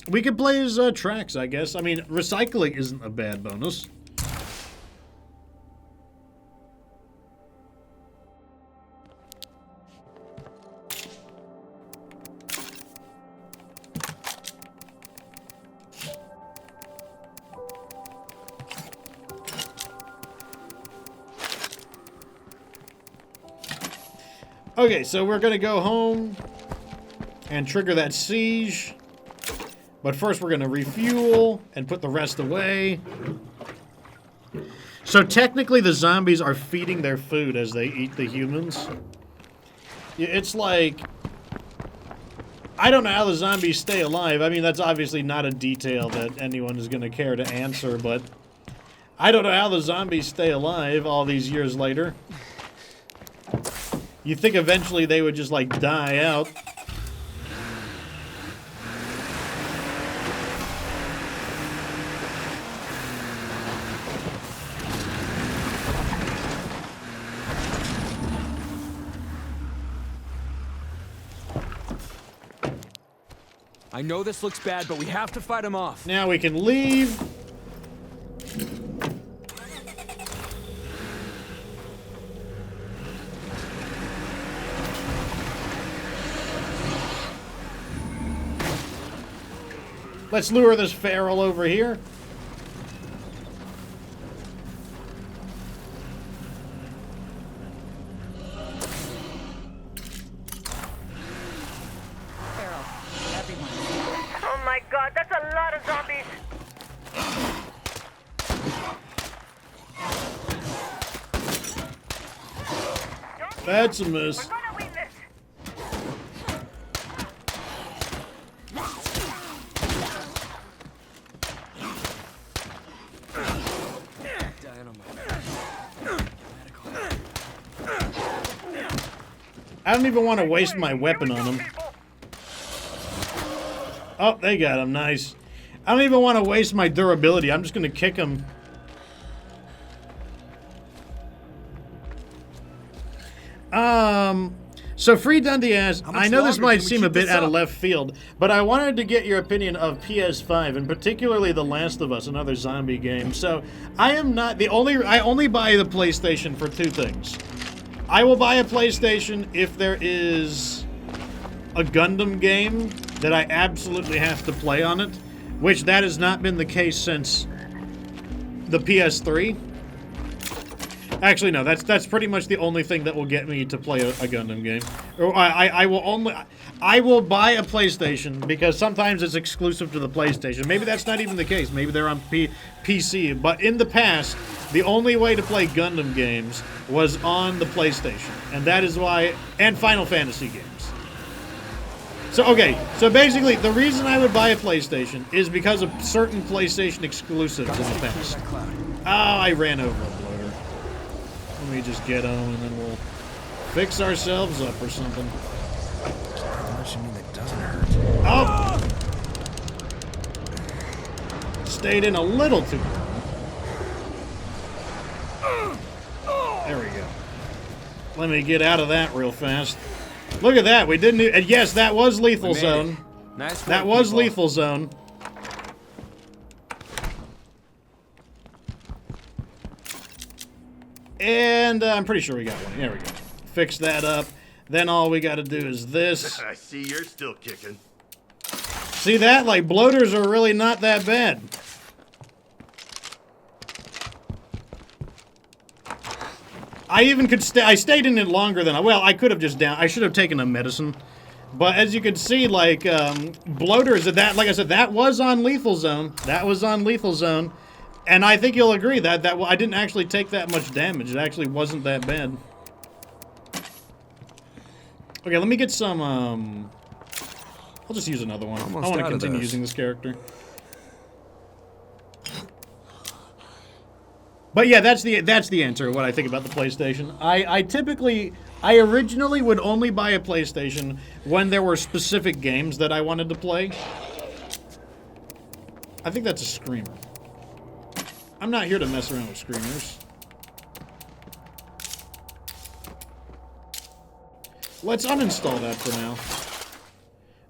We could play as tracks, I guess. I mean, recycling isn't a bad bonus. Okay, so we're gonna go home and trigger that siege. But first we're going to refuel and put the rest away. So technically the zombies are feeding their food as they eat the humans. It's like... I don't know how the zombies stay alive. I mean, that's obviously not a detail that anyone is going to care to answer, but... I don't know how the zombies stay alive all these years later. You think eventually they would just, like, die out. I know this looks bad, but we have to fight him off. Now we can leave. Let's lure this feral over here. Oh my god, that's a lot of zombies! That's a miss. We're gonna win this! I don't even want to waste my weapon on him. Oh, they got him. Nice. I don't even want to waste my durability. I'm just going to kick him. So Free Dundee asks, I know this might seem a bit out of left field, but I wanted to get your opinion of PS5, and particularly The Last of Us, another zombie game. So I am not the only, I only buy the PlayStation for two things. I will buy a PlayStation if there is a Gundam game that I absolutely have to play on it, which that has not been the case since the PS3. Actually, no, that's pretty much the only thing that will get me to play a Gundam game. Or I will buy a PlayStation because sometimes it's exclusive to the PlayStation. Maybe that's not even the case. Maybe they're on PC. But in the past, the only way to play Gundam games was on the PlayStation, and that is why. And Final Fantasy games. So okay, so basically, the reason I would buy a PlayStation is because of certain PlayStation exclusives in the past. Oh, I ran over a bloater. Let me just get him, and then we'll fix ourselves up or something. That doesn't hurt. Oh! Stayed in a little too long. There we go. Let me get out of that real fast. Look at that. We didn't even... Yes, that was lethal zone. Nice work, that was people. lethal zone. And I'm pretty sure we got one. There we go. Fix that up. Then all we got to do is this. I see you're still kicking. See that? Like, bloaters are really not that bad. I even could stay. I stayed in it longer than well, I could have just I should have taken a medicine. But as you can see, like, bloaters, that, like I said, that was on lethal zone. That was on lethal zone. And I think you'll agree that I didn't actually take that much damage. It actually wasn't that bad. Okay, let me get some, I'll just use another one. Almost I want to out of continue those. using this character. But yeah, that's the answer, what I think about the PlayStation. I originally would only buy a PlayStation when there were specific games that I wanted to play. I think that's a screamer. I'm not here to mess around with screamers. Let's uninstall that for now.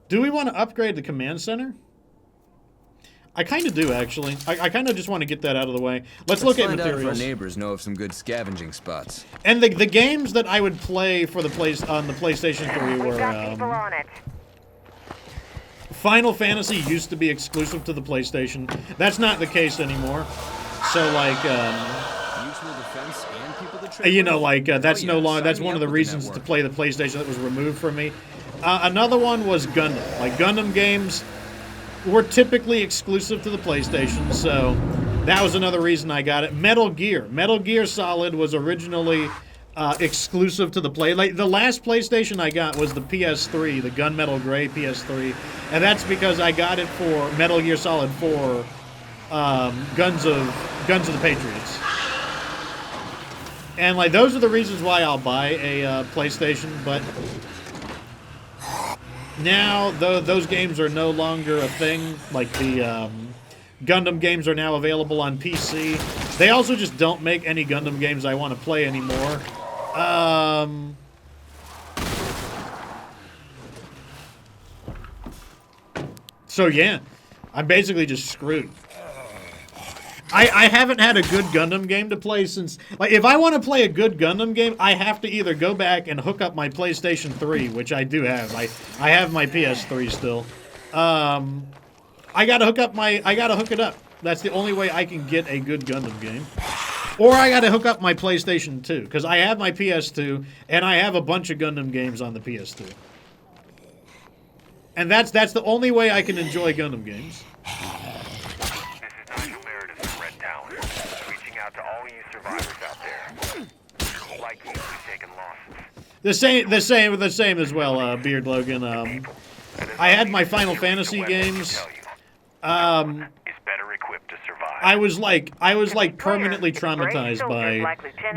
Do we want to upgrade the command center? I kind of do, actually. I kind of just want to get that out of the way. Let's look at find out if our materials. neighbors know of some good scavenging spots. And the games that I would play for the on the PlayStation 3 We've got were people on it. Final Fantasy used to be exclusive to the PlayStation. That's not the case anymore. So like Mutual defense and people to trade you know, with? like that's Oh, no yeah, longer. sign That's me one of up the with reasons to network. play the PlayStation that was removed from me. Another one was Gundam. Like Gundam games were typically exclusive to the PlayStation, so that was another reason I got it. Metal Gear Solid was originally exclusive to the Like the last PlayStation I got was the PS3, the Gunmetal Gray PS3, and that's because I got it for Metal Gear Solid 4 Guns of the Patriots. And like those are the reasons why I'll buy a PlayStation, but now those games are no longer a thing. Like the Gundam games are now available on PC. They also just don't make any Gundam games I want to play anymore. So yeah, I'm basically just screwed. I haven't had a good Gundam game to play since... Like, if I want to play a good Gundam game, I have to either go back and hook up my PlayStation 3, which I do have. I have my PS3 still. I gotta hook it up. That's the only way I can get a good Gundam game. Or I gotta hook up my PlayStation 2, because I have my PS2, and I have a bunch of Gundam games on the PS2. And that's the only way I can enjoy Gundam games. To all you survivors out there, likely you've taken losses. The same as well, Beard Logan. I had my Final Fantasy games. Is better equipped to survive. I was like permanently traumatized by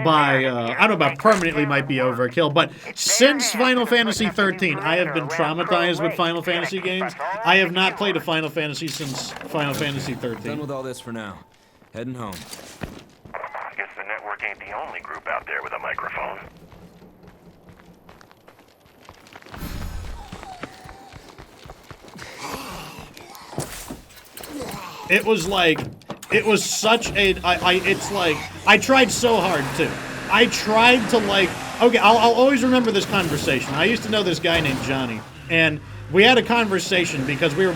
I don't know about permanently might be overkill, but since Final Fantasy 13, I have been traumatized with Final Fantasy games. I have not played a Final Fantasy since Final Fantasy 13. Done with all this for now. Heading home. Guess the network ain't the only group out there with a microphone. It was such a, it's like, I tried so hard too. I tried to like, okay, I'll always remember this conversation. I used to know this guy named Johnny, and we had a conversation because we had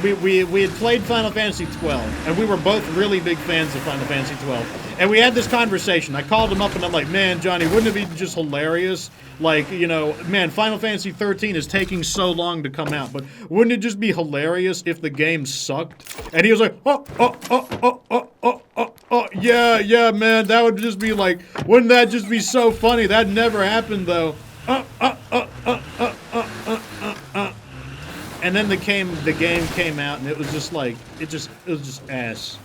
played Final Fantasy 12, and we were both really big fans of Final Fantasy 12. And we had this conversation. I called him up and I'm like, man, Johnny, wouldn't it be just hilarious? Like, you know, man, Final Fantasy 13 is taking so long to come out, but wouldn't it just be hilarious if the game sucked? And he was like, yeah, man, that would just be like, wouldn't that just be so funny? That never happened though. And then the game came out, and it was just like, it was just ass.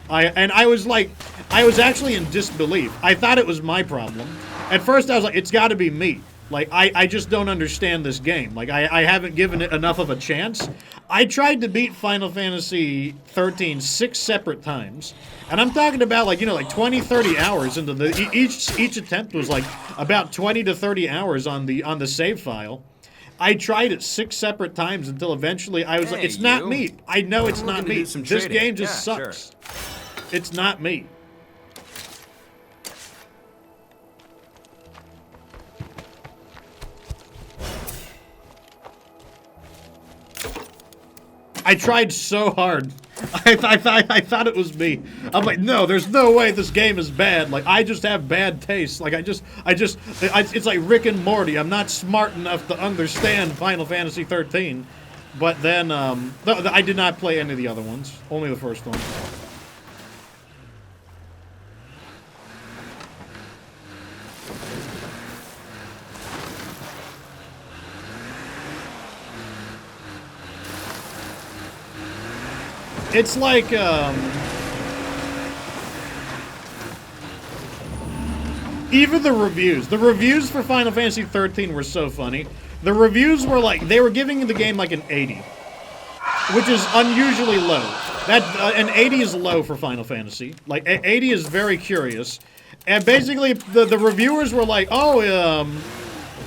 I was actually in disbelief. I thought it was my problem. At first I was like, it's gotta be me. Like, I just don't understand this game. Like, I haven't given it enough of a chance. I tried to beat Final Fantasy 13 6 separate times. And I'm talking about, like, you know, like 20, 30 hours into the, each attempt was like about 20 to 30 hours on the save file. I tried it 6 separate times until eventually I was like, it's not me. I know it's not me. This game just sucks. Sure. It's not me. I tried so hard. I thought it was me. I'm like, no, there's no way this game is bad. Like, I just have bad taste. Like, it's like Rick and Morty. I'm not smart enough to understand Final Fantasy 13. But then, I did not play any of the other ones. Only the first one. It's like, even the reviews for Final Fantasy 13 were so funny. The reviews were like, they were giving the game like an 80, which is unusually low. An 80 is low for Final Fantasy. Like, 80 is very curious. And basically, the reviewers were like, oh,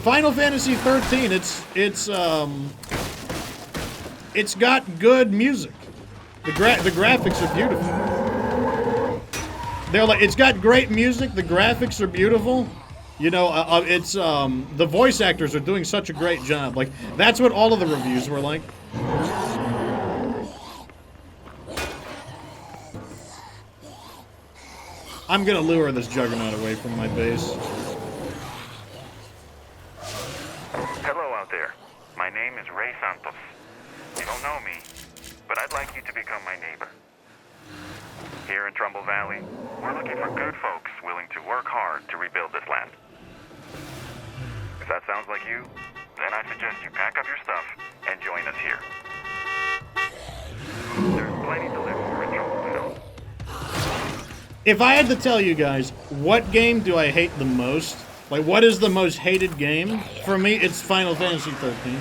Final Fantasy 13, it's got good music. The graphics are beautiful. They're like, it's got great music, the graphics are beautiful. You know, the voice actors are doing such a great job. Like, that's what all of the reviews were like. I'm gonna lure this juggernaut away from my base. Hello out there. My name is Ray Santos. You don't know me, but I'd like you to become my neighbor. Here in Trumbull Valley, we're looking for good folks willing to work hard to rebuild this land. If that sounds like you, then I suggest you pack up your stuff and join us here. There's plenty to live for in Trumbullville. If I had to tell you guys, what game do I hate the most? Like, what is the most hated game? For me, it's Final Fantasy 13.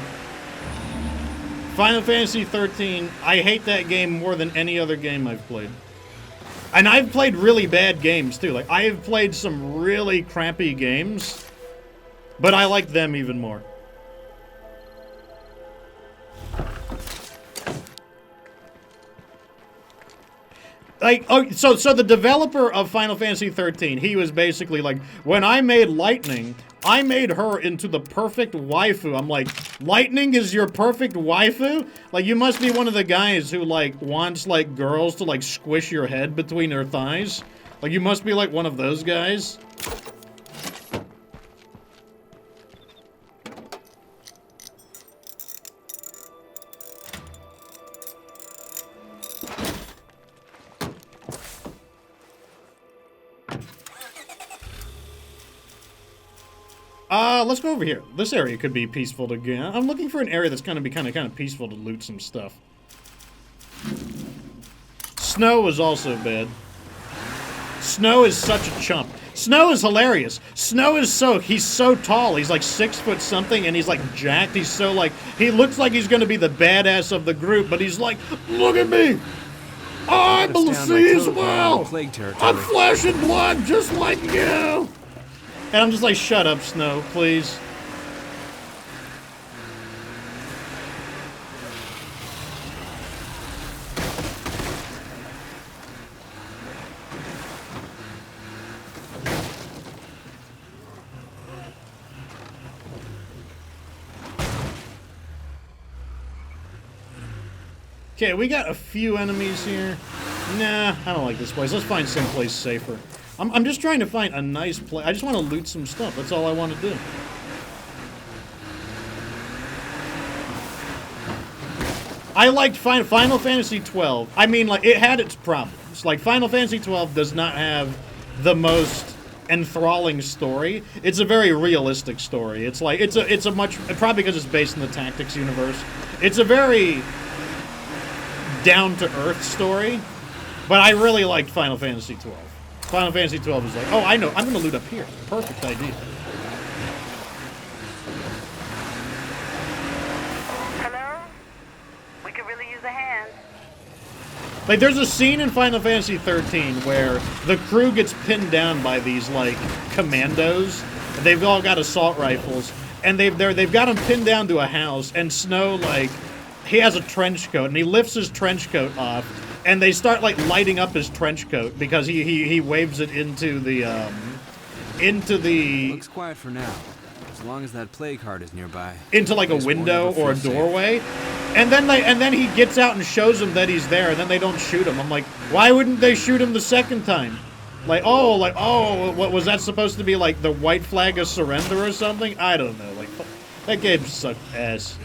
Final Fantasy 13, I hate that game more than any other game I've played. And I've played really bad games, too. Like, I have played some really crappy games, but I like them even more. Like, oh, so the developer of Final Fantasy 13, he was basically like, when I made Lightning, I made her into the perfect waifu. I'm like, Lightning is your perfect waifu? Like, you must be one of the guys who, like, wants, like, girls to, like, squish your head between their thighs. Like, you must be, like, one of those guys. Let's go over here. This area could be peaceful to get. I'm looking for an area that's gonna be kind of peaceful to loot some stuff. Snow is also bad. Snow is such a chump. Snow is hilarious. Snow is he's so tall. He's like 6 foot something, and he's like jacked. He's so like, he looks like he's gonna be the badass of the group, but he's like, look at me. I'm a sea as well. I'm flesh and blood just like you. And I'm just like, shut up, Snow, please. Okay, we got a few enemies here. Nah, I don't like this place. Let's find someplace safer. I'm just trying to find a nice place. I just want to loot some stuff. That's all I want to do. I liked Final Fantasy 12. I mean, like, it had its problems. Like, Final Fantasy 12 does not have the most enthralling story. It's a very realistic story. It's like, it's a much, probably because it's based in the Tactics universe. It's a very down-to-earth story. But I really liked Final Fantasy 12. Final Fantasy 12 is like, oh, I know, I'm gonna loot up here. Perfect idea. Hello? We could really use a hand. Like, there's a scene in Final Fantasy 13 where the crew gets pinned down by these, like, commandos. They've all got assault rifles, and they've got them pinned down to a house, and Snow, like, he has a trench coat, and he lifts his trench coat off, and they start, like, lighting up his trench coat because he waves it into the. Looks quiet for now, as long as that plague heart is nearby. Into like a window or a doorway, and then he gets out and shows them that he's there, and then they don't shoot him. I'm like, why wouldn't they shoot him the second time? Oh, what was that supposed to be, like the white flag of surrender or something? I don't know. Like, that game sucked ass.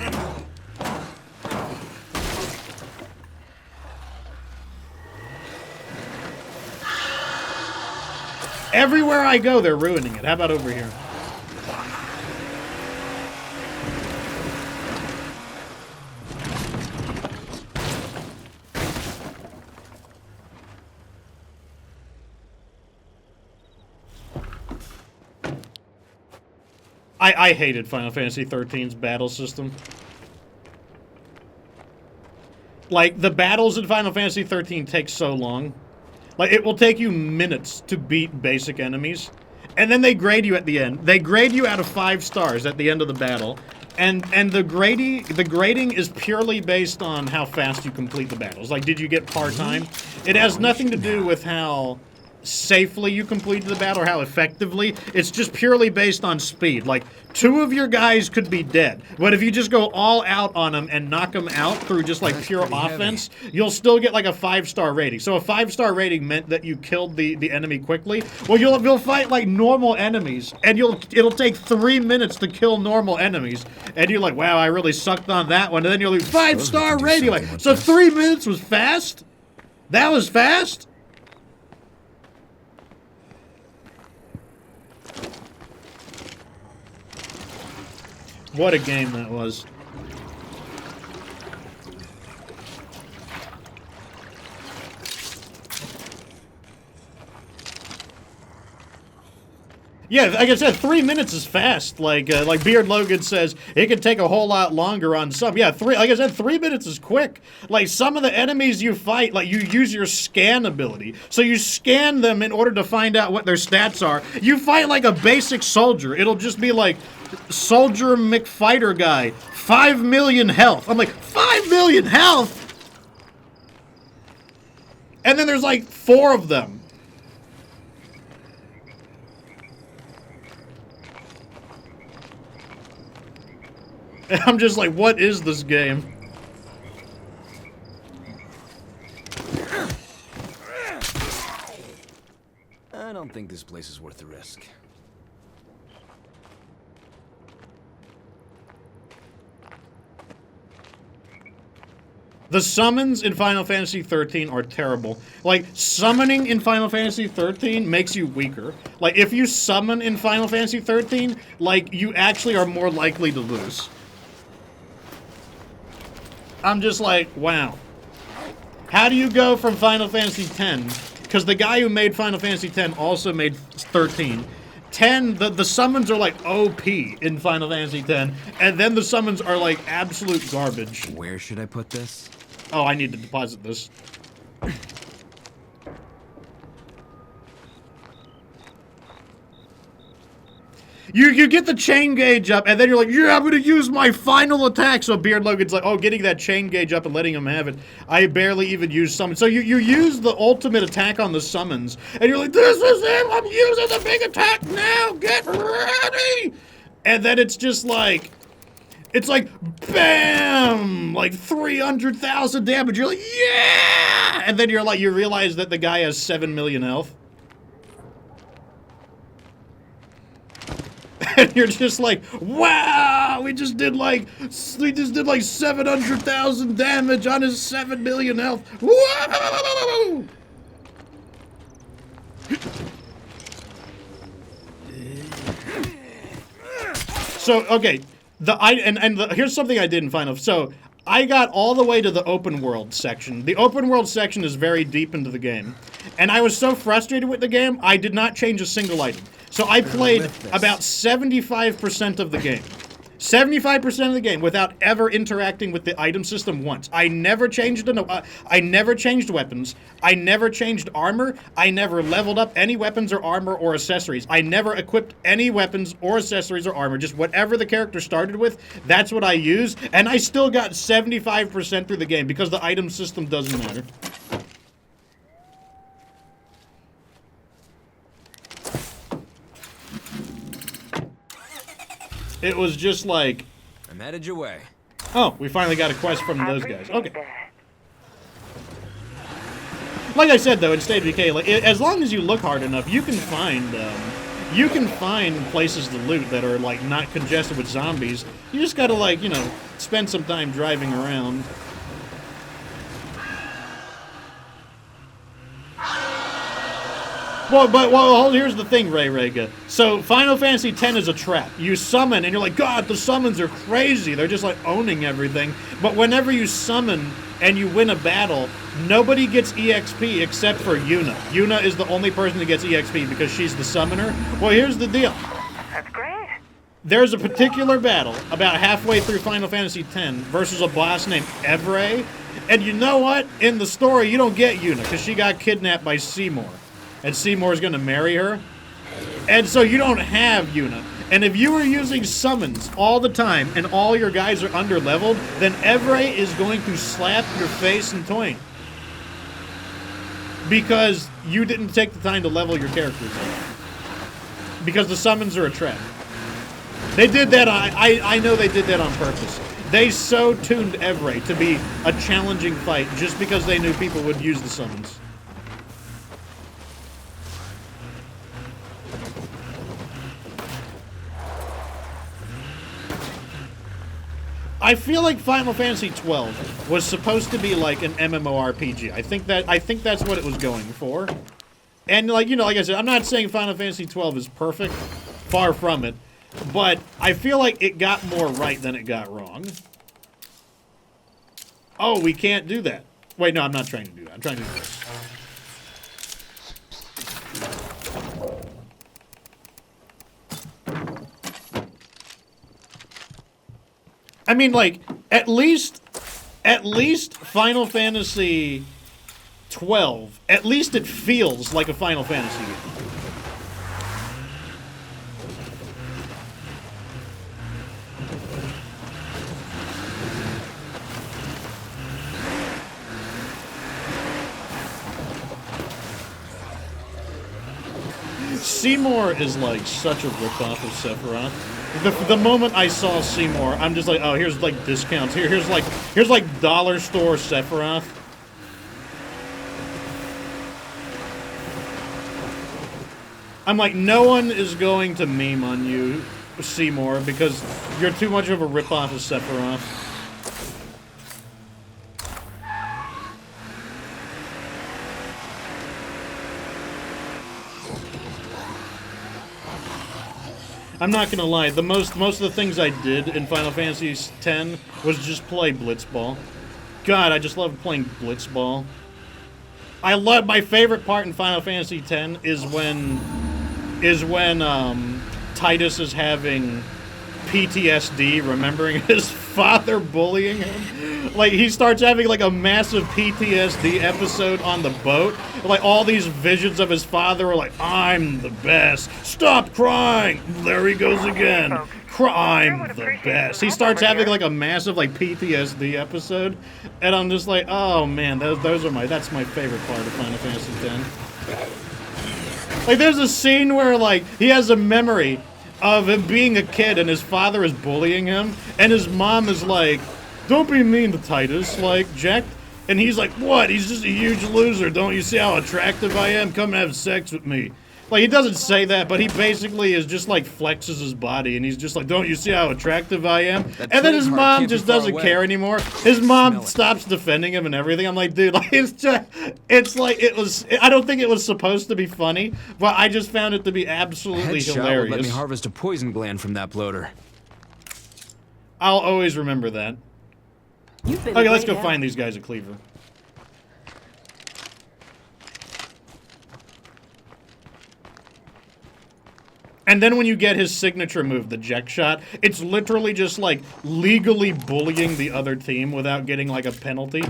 Everywhere I go, they're ruining it. How about over here? I hated Final Fantasy 13's battle system. Like, the battles in Final Fantasy 13 take so long. Like, it will take you minutes to beat basic enemies. And then they grade you at the end. They grade you out of 5 stars at the end of the battle. And the grading is purely based on how fast you complete the battles. Like, did you get part-time? It has nothing to do with how safely you completed the battle or how effectively. It's just purely based on speed. Like, 2 of your guys could be dead, but if you just go all out on them and knock them out through just like pure offense, you'll still get like a 5-star rating. So a 5-star rating meant that you killed the enemy quickly. Well, you'll fight like normal enemies, and it'll take 3 minutes to kill normal enemies, and you're like, wow, I really sucked on that one, and then you'll lose 5-star rating. Like, so 3 minutes was fast? That was fast? What a game that was. Yeah, like I said, 3 minutes is fast. Like Beard Logan says, it can take a whole lot longer on some. Yeah, like I said, 3 minutes is quick. Like, some of the enemies you fight, like, you use your scan ability. So you scan them in order to find out what their stats are. You fight like a basic soldier. It'll just be like, Soldier McFighter guy, 5 million health. I'm like, 5 million health? And then there's like 4 of them. And I'm just like, what is this game? I don't think this place is worth the risk. The summons in Final Fantasy XIII are terrible. Like, summoning in Final Fantasy XIII makes you weaker. Like, if you summon in Final Fantasy XIII, like, you actually are more likely to lose. I'm just like, wow. How do you go from Final Fantasy X? Because the guy who made Final Fantasy X also made 13. 10, the summons are like OP in Final Fantasy X, and then the summons are like absolute garbage. Where should I put this? Oh, I need to deposit this. You get the chain gauge up, and then you're like, yeah, I'm gonna use my final attack. So Beard Logan's like, oh, getting that chain gauge up and letting him have it. I barely even use summons. So you use the ultimate attack on the summons, and you're like, this is it, I'm using the big attack now, get ready! And then it's just like, it's like, bam! Like 300,000 damage. You're like, yeah! And then you're like, you realize that the guy has 7 million health. And you're just like, wow, we just did like 700,000 damage on his 7 million health. Whoa! So, okay, here's something I did in Final. So, I got all the way to the open world section. The open world section is very deep into the game. And I was so frustrated with the game, I did not change a single item. So I played about 75% of the game. 75% of the game without ever interacting with the item system once. I never changed I never changed weapons. I never changed armor. I never leveled up any weapons or armor or accessories. I never equipped any weapons or accessories or armor. Just whatever the character started with, that's what I use. And I still got 75% through the game because the item system doesn't matter. It was just like... I'm headed your way. Oh, we finally got a quest from those guys. Okay. Like I said, though, in State of Decay, like, as long as you look hard enough, you can find places to loot that are, like, not congested with zombies. You just gotta, like, you know, spend some time driving around. Well, here's the thing, Ray Rega. So, Final Fantasy X is a trap. You summon, and you're like, God, the summons are crazy. They're just, like, owning everything. But whenever you summon and you win a battle, nobody gets EXP except for Yuna. Yuna is the only person that gets EXP because she's the summoner. Well, here's the deal. That's great. There's a particular battle about halfway through Final Fantasy X versus a boss named Evray. And you know what? In the story, you don't get Yuna because she got kidnapped by Seymour. And Seymour's gonna marry her. And so you don't have Yuna. And if you were using summons all the time and all your guys are under-leveled, then Evray is going to slap your face in twain. Because you didn't take the time to level your characters up. Because the summons are a trap. They did that, I know they did that on purpose. They so tuned Evray to be a challenging fight just because they knew people would use the summons. I feel like Final Fantasy XII was supposed to be like an MMORPG. I think that's what it was going for. And like, you know, like I said, I'm not saying Final Fantasy XII is perfect. Far from it. But I feel like it got more right than it got wrong. Oh, we can't do that. Wait, no, I'm not trying to do that. I'm trying to do this. I mean, like, at least Final Fantasy 12, at least it feels like a Final Fantasy game. Seymour is like such a ripoff of Sephiroth. The moment I saw Seymour, I'm just like, oh, here's like discounts. Here's like dollar store Sephiroth. I'm like, no one is going to meme on you, Seymour, because you're too much of a ripoff of Sephiroth. I'm not gonna lie, most of the things I did in Final Fantasy X was just play Blitzball. God, I just love playing Blitzball. My favorite part in Final Fantasy X is when Titus is having PTSD, remembering his father bullying him. Like, he starts having, like, a massive PTSD episode on the boat. Like, all these visions of his father are like, I'm the best. Stop crying. There he goes again. I'm the best. He starts having, like, a massive, like, PTSD episode. And I'm just like, oh, man, that's my favorite part of Final Fantasy X. Like, there's a scene where, like, he has a memory of him being a kid and his father is bullying him, and his mom is like, don't be mean to Titus, like, Jack. And he's like, what? He's just a huge loser. Don't you see how attractive I am? Come and have sex with me. Like, he doesn't say that, but he basically is just like flexes his body, and he's just like, don't you see how attractive I am? And then his mom just doesn't care anymore. His mom stops defending him and everything. I'm like, dude, like, it's like, I don't think it was supposed to be funny, but I just found it to be absolutely hilarious. Let me harvest a poison gland from that bloater. I'll always remember that. Okay, let's go find these guys at Cleaver. And then when you get his signature move, the Jack shot, it's literally just like legally bullying the other team without getting like a penalty.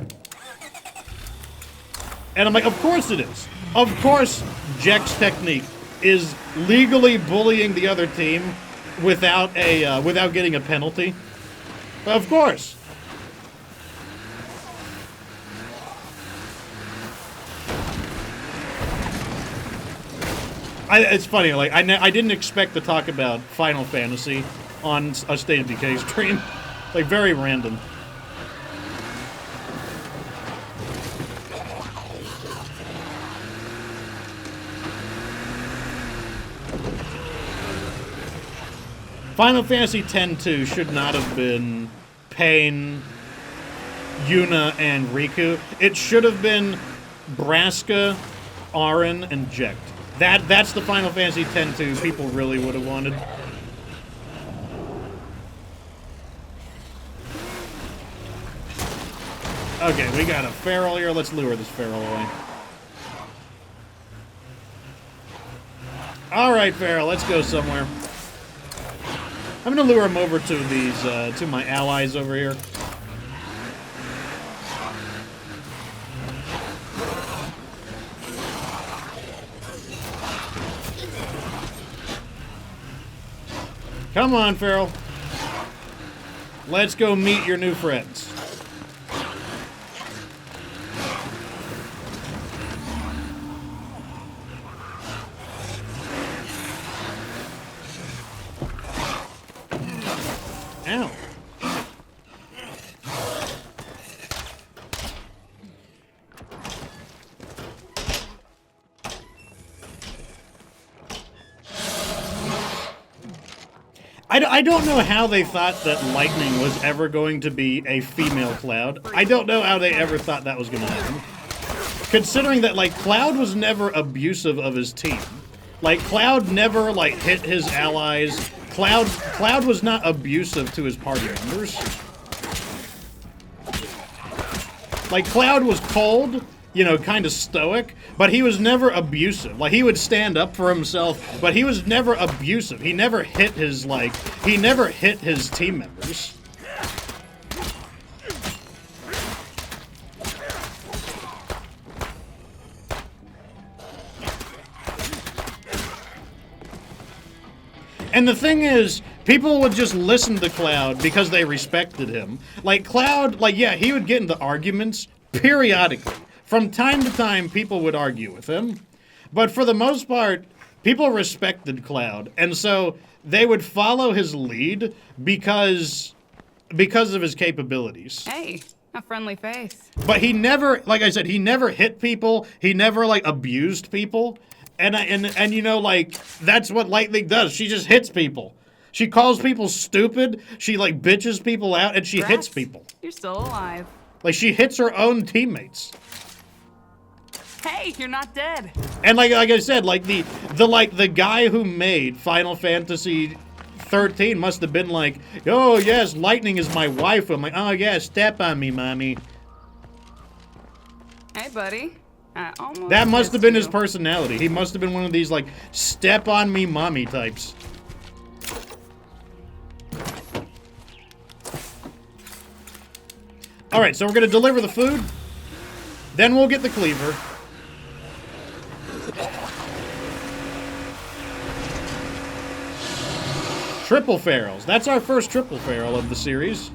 And I'm like, of course it is. Of course Jack's technique is legally bullying the other team without getting a penalty. Of course. It's funny, like, I didn't expect to talk about Final Fantasy on a State of Decay stream. Like, very random. Final Fantasy X-2 should not have been Pain, Yuna, and Riku. It should have been Braska, Auron, and Jecht. That's the Final Fantasy X-2 people really would have wanted. Okay, we got a feral here. Let's lure this feral away. Alright, feral, let's go somewhere. I'm gonna lure him over to these, to my allies over here. Come on, Feral. Let's go meet your new friends. Ow. I don't know how they thought that Lightning was ever going to be a female Cloud. I don't know how they ever thought that was going to happen. Considering that, like, Cloud was never abusive of his team. Like, Cloud never, like, hit his allies. Cloud was not abusive to his party members. Like, Cloud was cold, you know, kind of stoic, but he was never abusive. Like, he would stand up for himself, but he was never abusive. He never hit his, like, he never hit his team members. And the thing is, people would just listen to Cloud because they respected him. Like, Cloud, like, yeah, he would get into arguments periodically. From time to time, people would argue with him. But for the most part, people respected Cloud. And so they would follow his lead because of his capabilities. Hey, a friendly face. But he never, like I said, he never hit people. He never, like, abused people. And you know, like, that's what Lightning does. She just hits people. She calls people stupid. She, like, bitches people out, and she hits people. You're still alive. Like, she hits her own teammates. Hey, you're not dead. And like I said, like, the guy who made Final Fantasy 13 must have been like, oh, yes, Lightning is my wife. I'm like, oh, yeah, step on me, mommy. Hey, buddy. I almost That must have been missed his personality. He must have been one of these, like, step on me, mommy types. All right, so we're going to deliver the food. Then we'll get the cleaver. Triple Ferals. That's our first Triple Feral of the series.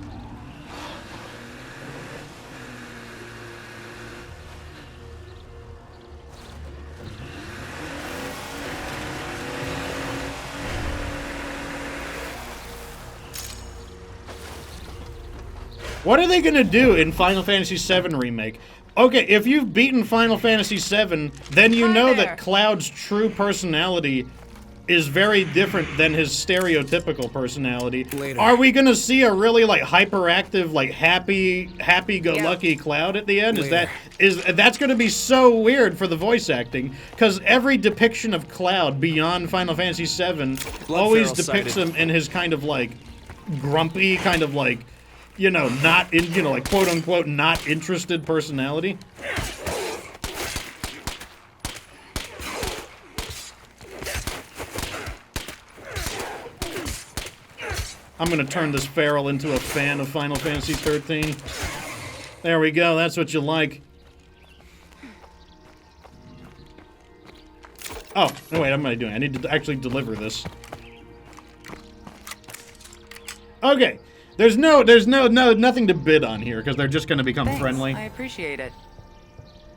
What are they going to do in Final Fantasy VII Remake? Okay, if you've beaten Final Fantasy VII, then you know that Cloud's true personality is very different than his stereotypical personality. Are we going to see a really, like, hyperactive, like, happy-go-lucky Cloud at the end? That's going to be so weird for the voice acting, because every depiction of Cloud beyond Final Fantasy VII always depicts him in his kind of, like, grumpy, kind of, like, you know, not in, you know, like, quote-unquote, not interested personality. I'm gonna turn this feral into a fan of Final Fantasy 13. There we go, that's what you like. Oh, no, wait, what am I doing? I need to actually deliver this. Okay. There's nothing to bid on here, because they're just gonna become friendly. I appreciate it.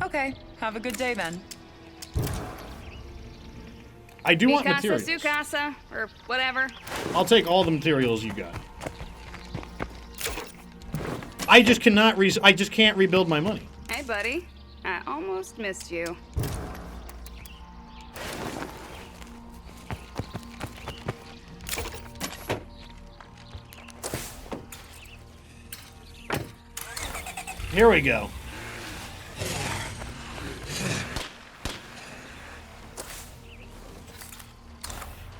Okay, have a good day then. I do want materials. Sukasa, or whatever. I'll take all the materials you got. I just cannot I just can't rebuild my money. Hey, buddy. I almost missed you. Here we go.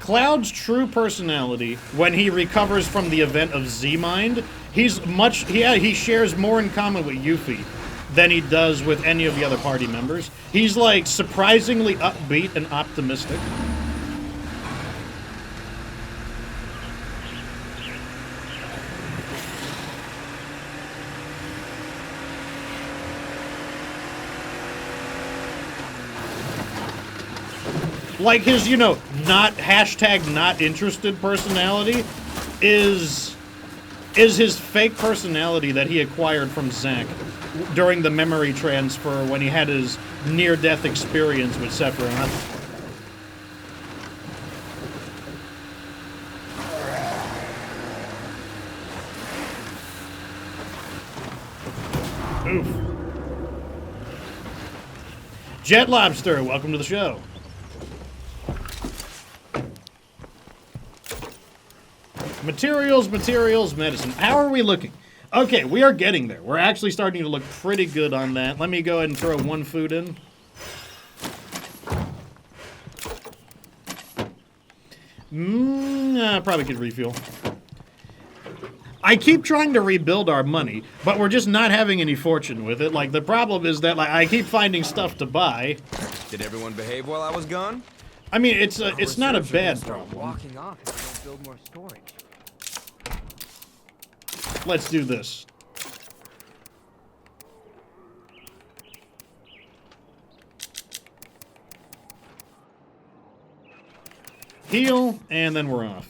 Cloud's true personality, when he recovers from the event of Z-Mind, he shares more in common with Yuffie than he does with any of the other party members. He's, like, surprisingly upbeat and optimistic. Like his, you know, not interested personality is his fake personality that he acquired from Zack during the memory transfer when he had his near-death experience with Sephiroth. Oof. Jet Lobster, welcome to the show. Materials, medicine. How are we looking? Okay, we are getting there. We're actually starting to look pretty good on that. Let me go ahead and throw one food in. Probably could refuel. I keep trying to rebuild our money, but we're just not having any fortune with it. Like, the problem is that, like, I keep finding stuff to buy. Did everyone behave while I was gone? I mean, it's not a bad problem. Walking off if we don't build more storage. Let's do this. heal, and then we're off.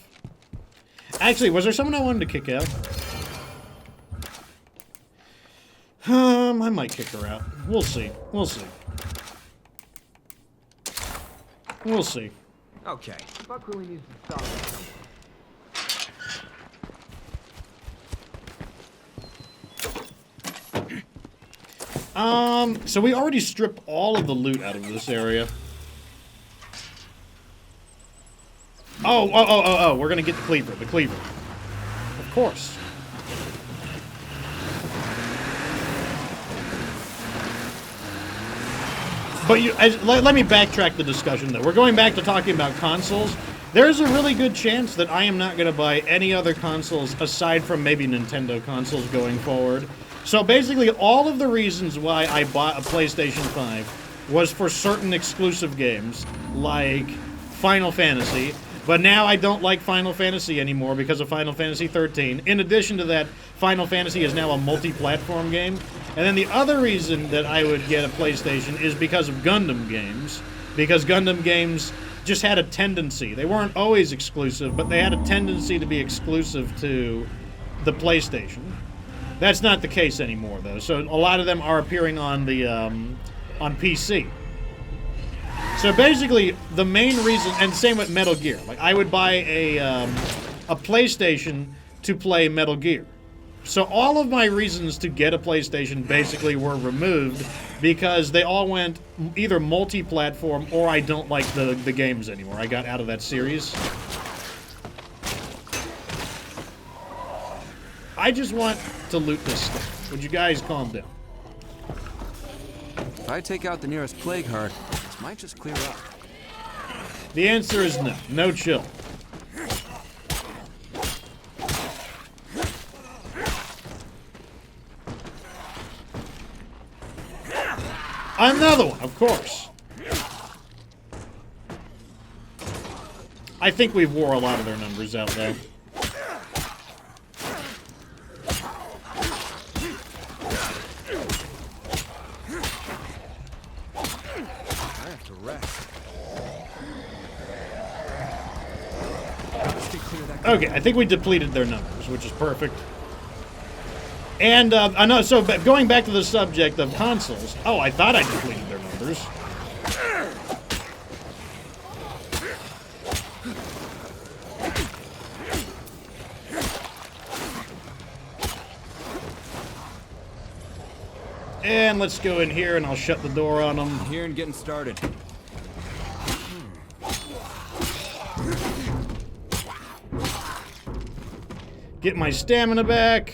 Actually, was there someone I wanted to kick out? I might kick her out. We'll see. We'll see. We'll see. Okay. Buck really needs to stop at some point. So we already stripped all of the loot out of this area. Oh, we're gonna get the cleaver, Of course. But let me backtrack the discussion, though. We're going back to talking about consoles. There's a really good chance that I am not going to buy any other consoles aside from maybe Nintendo consoles going forward. So basically, all of the reasons why I bought a PlayStation 5 was for certain exclusive games, like Final Fantasy. But now I don't like Final Fantasy anymore because of Final Fantasy 13. In addition to that, Final Fantasy is now a multi-platform game. And then the other reason that I would get a PlayStation is because of Gundam games. Because Gundam games just had a tendency. They weren't always exclusive, but they had a tendency to be exclusive to the PlayStation. That's not the case anymore, though. So a lot of them are appearing on the on PC. So basically, the main reason, and same with Metal Gear. Like I would buy a PlayStation to play Metal Gear. So all of my reasons to get a PlayStation basically were removed because they all went either multi-platform or I don't like the games anymore. I got out of that series. I just want to loot this stuff. Would you guys calm down? If I take out the nearest plague heart, this might just clear up. The answer is no. No chill. Another one, of course. I think we've wore a lot of their numbers out there. I have to rest. Okay, I think we depleted their numbers, which is perfect. And, I know, so going back to the subject of consoles. Oh, I thought I depleted their numbers. And let's go in here and I'll shut the door on them. Here and getting started. Get my stamina back.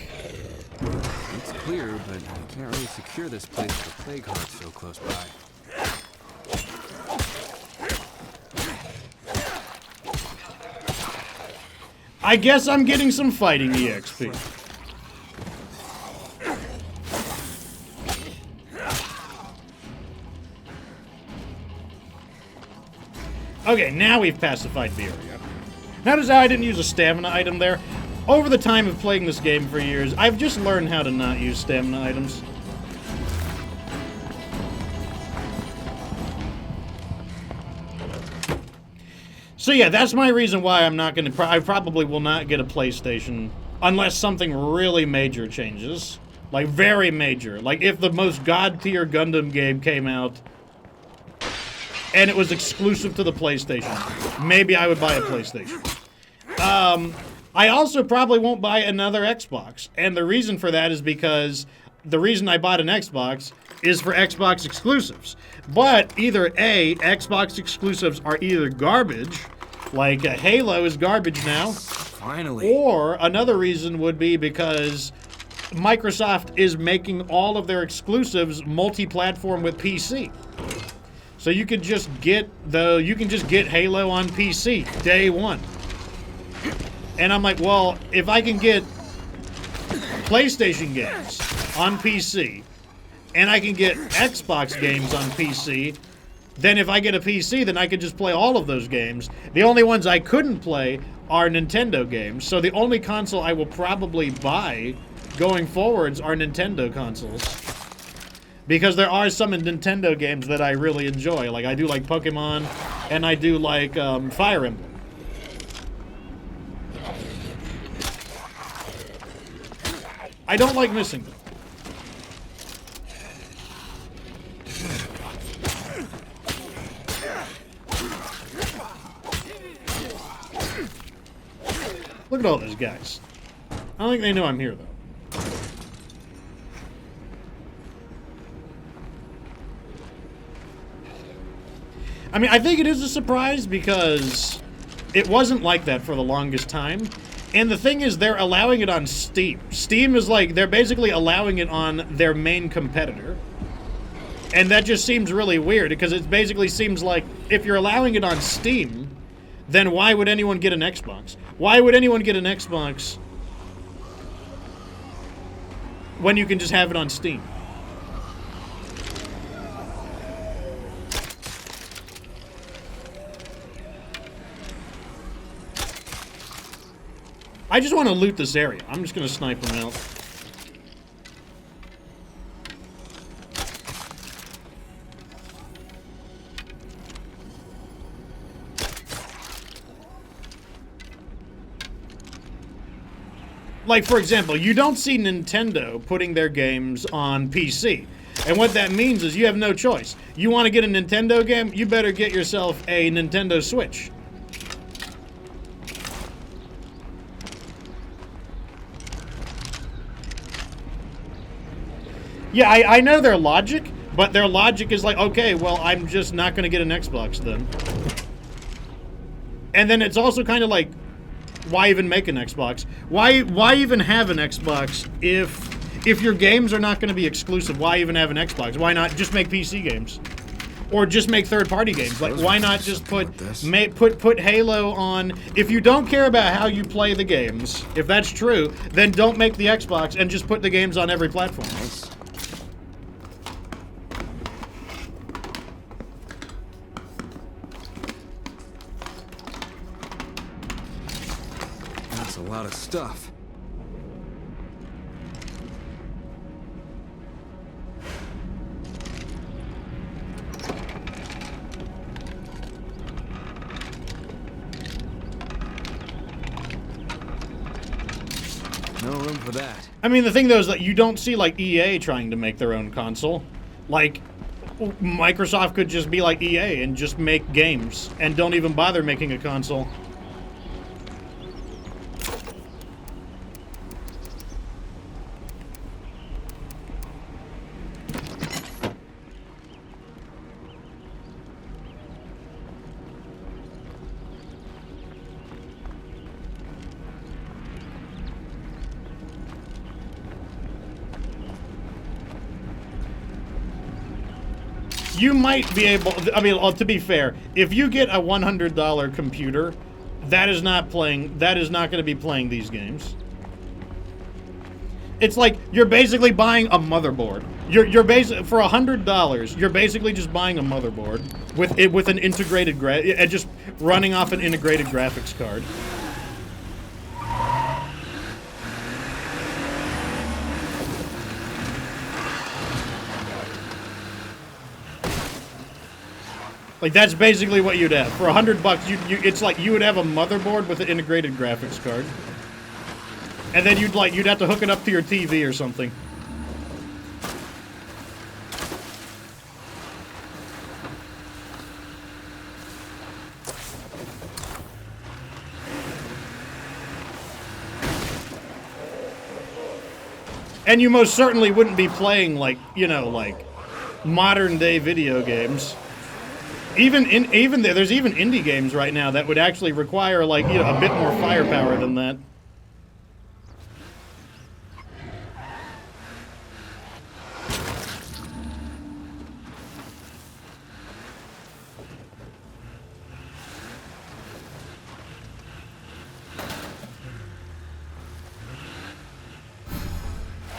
It's clear, but I can't really secure this place with the plague heart so close by. I guess I'm getting some fighting EXP. Okay, now we've pacified the area. Notice how I didn't use a stamina item there? Over the time of playing this game for years, I've just learned how to not use stamina items. So yeah, that's my reason why I'm not going to... I probably will not get a PlayStation unless something really major changes. Like, very major. Like, if the most god-tier Gundam game came out and it was exclusive to the PlayStation, maybe I would buy a PlayStation. I also probably won't buy another Xbox. And the reason for that is because the reason I bought an Xbox is for Xbox exclusives. But either A, Xbox exclusives are either garbage, like Halo is garbage now. Finally. Or another reason would be because Microsoft is making all of their exclusives multi-platform with PC. So you can just get Halo on PC day one. And I'm like, well, if I can get PlayStation games on PC, and I can get Xbox games on PC, then if I get a PC, then I can just play all of those games. The only ones I couldn't play are Nintendo games. So the only console I will probably buy going forwards are Nintendo consoles. Because there are some Nintendo games that I really enjoy. Like, I do like Pokemon, and I do like Fire Emblem. I don't like missing them. Look at all those guys. I don't think they know I'm here, though. I mean, I think it is a surprise because it wasn't like that for the longest time. And the thing is, they're allowing it on Steam. Steam is like, they're basically allowing it on their main competitor. And that just seems really weird because it basically seems like if you're allowing it on Steam, then why would anyone get an Xbox? Why would anyone get an Xbox when you can just have it on Steam? I just want to loot this area. I'm just going to snipe them out. Like, for example, you don't see Nintendo putting their games on PC. And what that means is you have no choice. You want to get a Nintendo game? You better get yourself a Nintendo Switch. Yeah, I know their logic, but their logic is like, okay, well, I'm just not going to get an Xbox then. And then it's also kind of like, why even make an Xbox? Why even have an Xbox if your games are not going to be exclusive? Why even have an Xbox? Why not just make PC games? Or just make third-party games? Like, why not just put Halo on? If you don't care about how you play the games, if that's true, then don't make the Xbox and just put the games on every platform. Nice. That's a lot of stuff. No room for that. I mean, the thing, though, is that you don't see, like, EA trying to make their own console. Like, Microsoft could just be like EA and just make games and don't even bother making a console. You might be able, I mean, to be fair, if you get a $100 computer, that is not going to be playing these games. It's like you're basically buying a motherboard. You're basically, for $100, you're basically just buying a motherboard with an integrated just running off an integrated graphics card. Like, that's basically what you'd have. For $100, it's like you would have a motherboard with an integrated graphics card. And then you'd have to hook it up to your TV or something. And you most certainly wouldn't be playing, like, you know, like, modern day video games. There's even indie games right now that would actually require, like, you know, a bit more firepower than that.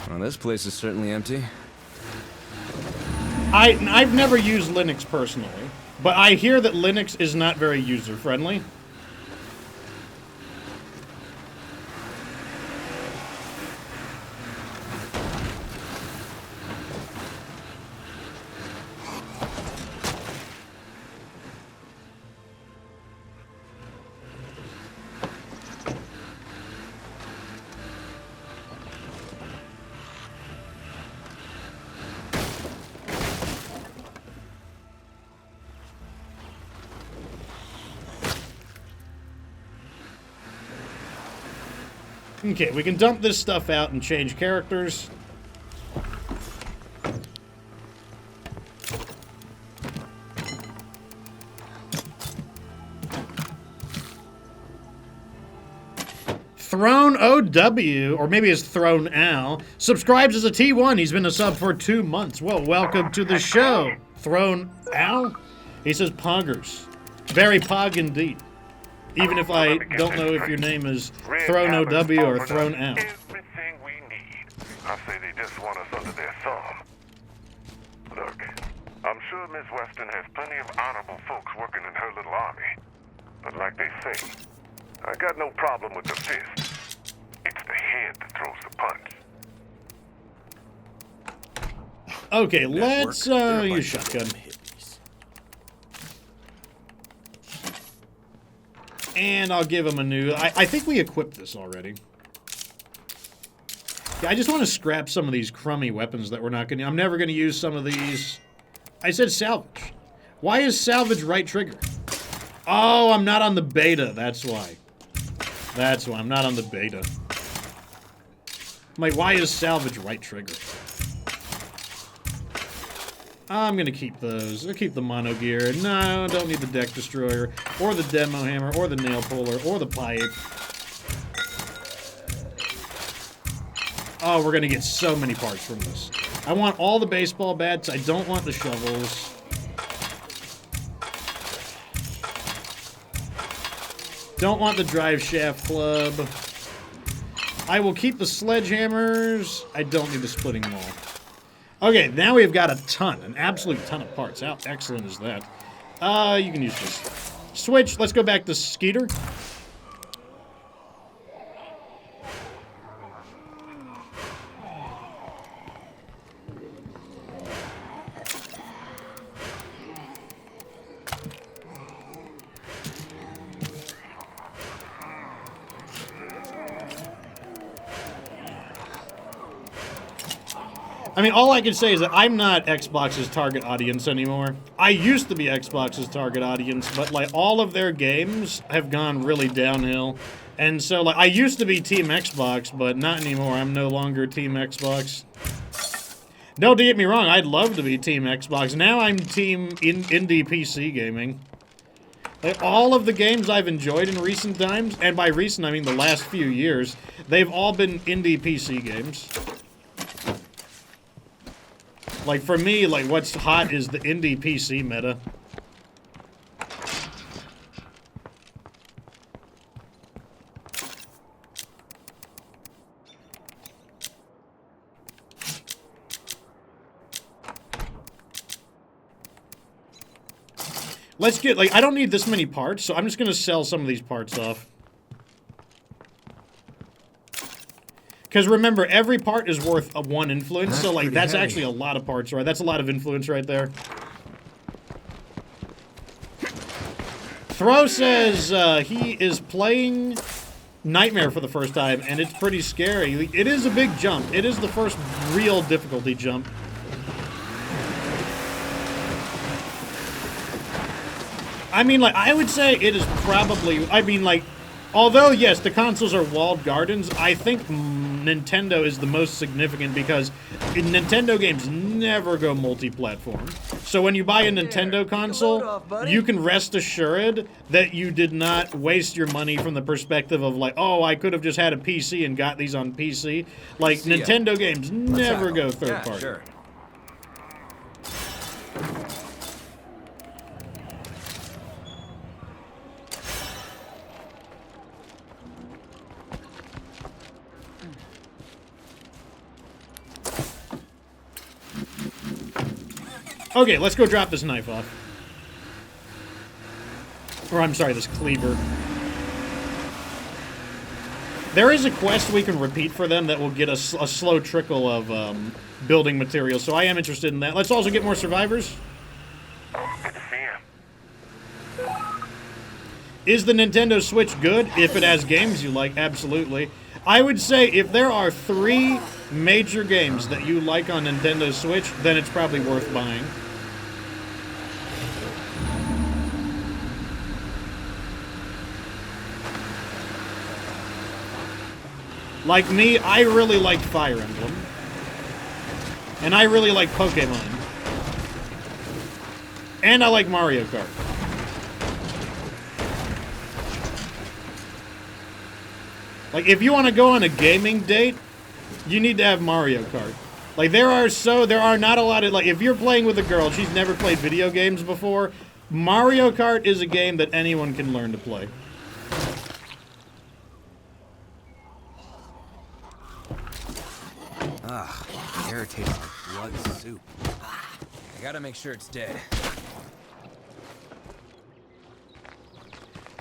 Well, this place is certainly empty. I've never used Linux personally, but I hear that Linux is not very user-friendly. Okay, we can dump this stuff out and change characters. Throne OW, or maybe it's Throne Al, subscribes as a T1. He's been a sub for 2 months. Well, welcome to the show, Throne Al. He says poggers. Very pog indeed. Even if I don't know if your name is Throne OW or Throne Al. Everything we need. I say they just want us under their thumb. Look, I'm sure Miss Weston has plenty of honorable folks working in her little army. But like they say, I got no problem with the fist. It's the hand that throws the punch. Okay, let's use shotgun. And I'll give him a new... I think we equipped this already. Yeah, I just want to scrap some of these crummy weapons that we're not going to... I'm never going to use some of these. I said salvage. Why is salvage right trigger? Oh, I'm not on the beta. That's why. That's why. I'm not on the beta. I'm like, why is salvage right trigger? I'm gonna keep those. I'll keep the mono gear. No, don't need the deck destroyer, or the demo hammer, or the nail puller, or the pipe. Oh, we're gonna get so many parts from this. I want all the baseball bats. I don't want the shovels. Don't want the drive shaft club. I will keep the sledgehammers. I don't need the splitting maul. Okay, now we've got a ton, an absolute ton of parts. How excellent is that? You can use this. Switch, let's go back to Skeeter. I mean, all I can say is that I'm not Xbox's target audience anymore. I used to be Xbox's target audience, but, like, all of their games have gone really downhill. And so, like, I used to be Team Xbox, but not anymore. I'm no longer Team Xbox. Don't get me wrong, I'd love to be Team Xbox. Now I'm Team Indie PC Gaming. Like, all of the games I've enjoyed in recent times, and by recent I mean the last few years, they've all been indie PC games. Like, for me, like, what's hot is the indie PC meta. Let's get, like, I don't need this many parts, so I'm just gonna sell some of these parts off. Because remember, every part is worth one influence, so, like, that's actually a lot of parts, right? That's a lot of influence right there. Throw says he is playing Nightmare for the first time, and it's pretty scary. It is a big jump. It is the first real difficulty jump. I mean, like, I would say it is probably... I mean, like... Although, yes, the consoles are walled gardens, I think Nintendo is the most significant because Nintendo games never go multi-platform. So when you buy a Nintendo console, you can rest assured that you did not waste your money from the perspective of like, oh, I could have just had a PC and got these on PC. Like, Nintendo games never go third party. Sure. Okay, let's go drop this knife off. Or, I'm sorry, this cleaver. There is a quest we can repeat for them that will get us a slow trickle of building materials, so I am interested in that. Let's also get more survivors. Good to see you. Is the Nintendo Switch good? If it has games you like, absolutely. I would say if there are 3 major games that you like on Nintendo Switch, then it's probably worth buying. Like me, I really like Fire Emblem. And I really like Pokemon. And I like Mario Kart. Like, if you want to go on a gaming date, you need to have Mario Kart. Like, there are not a lot of, like, if you're playing with a girl, she's never played video games before, Mario Kart is a game that anyone can learn to play. Ugh, irritating like blood soup. I gotta make sure it's dead.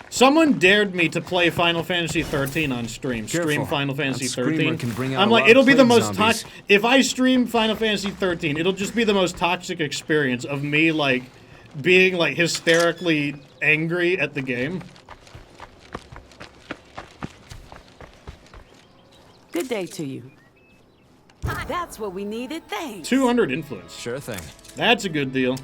Someone dared me to play Final Fantasy 13 on stream. Careful. Stream Final Fantasy That screamer 13. can bring out I'm a like, lot it'll of be the plague most zombies. toxic. If I stream Final Fantasy 13, it'll just be the most toxic experience of me, like, being, like, hysterically angry at the game. Good day to you. That's what we needed, thanks. 200 influence. Sure thing. That's a good deal.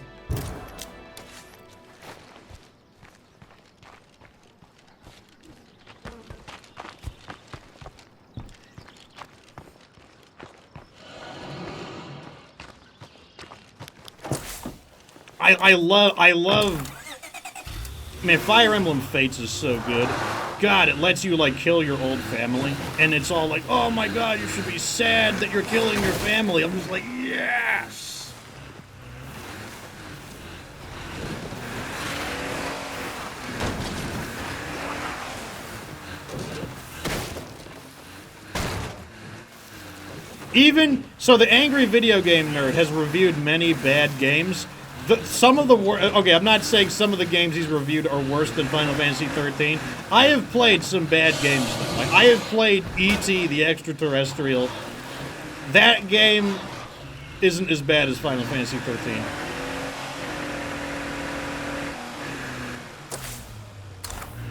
I love, man, Fire Emblem Fates is so good. God, it lets you, like, kill your old family. And it's all like, oh my god, you should be sad that you're killing your family. I'm just like, yes! Even, so the Angry Video Game Nerd has reviewed many bad games. Some of the okay, I'm not saying some of the games he's reviewed are worse than Final Fantasy 13. I have played some bad games though. Like, I have played E.T. the Extraterrestrial. That game isn't as bad as Final Fantasy 13.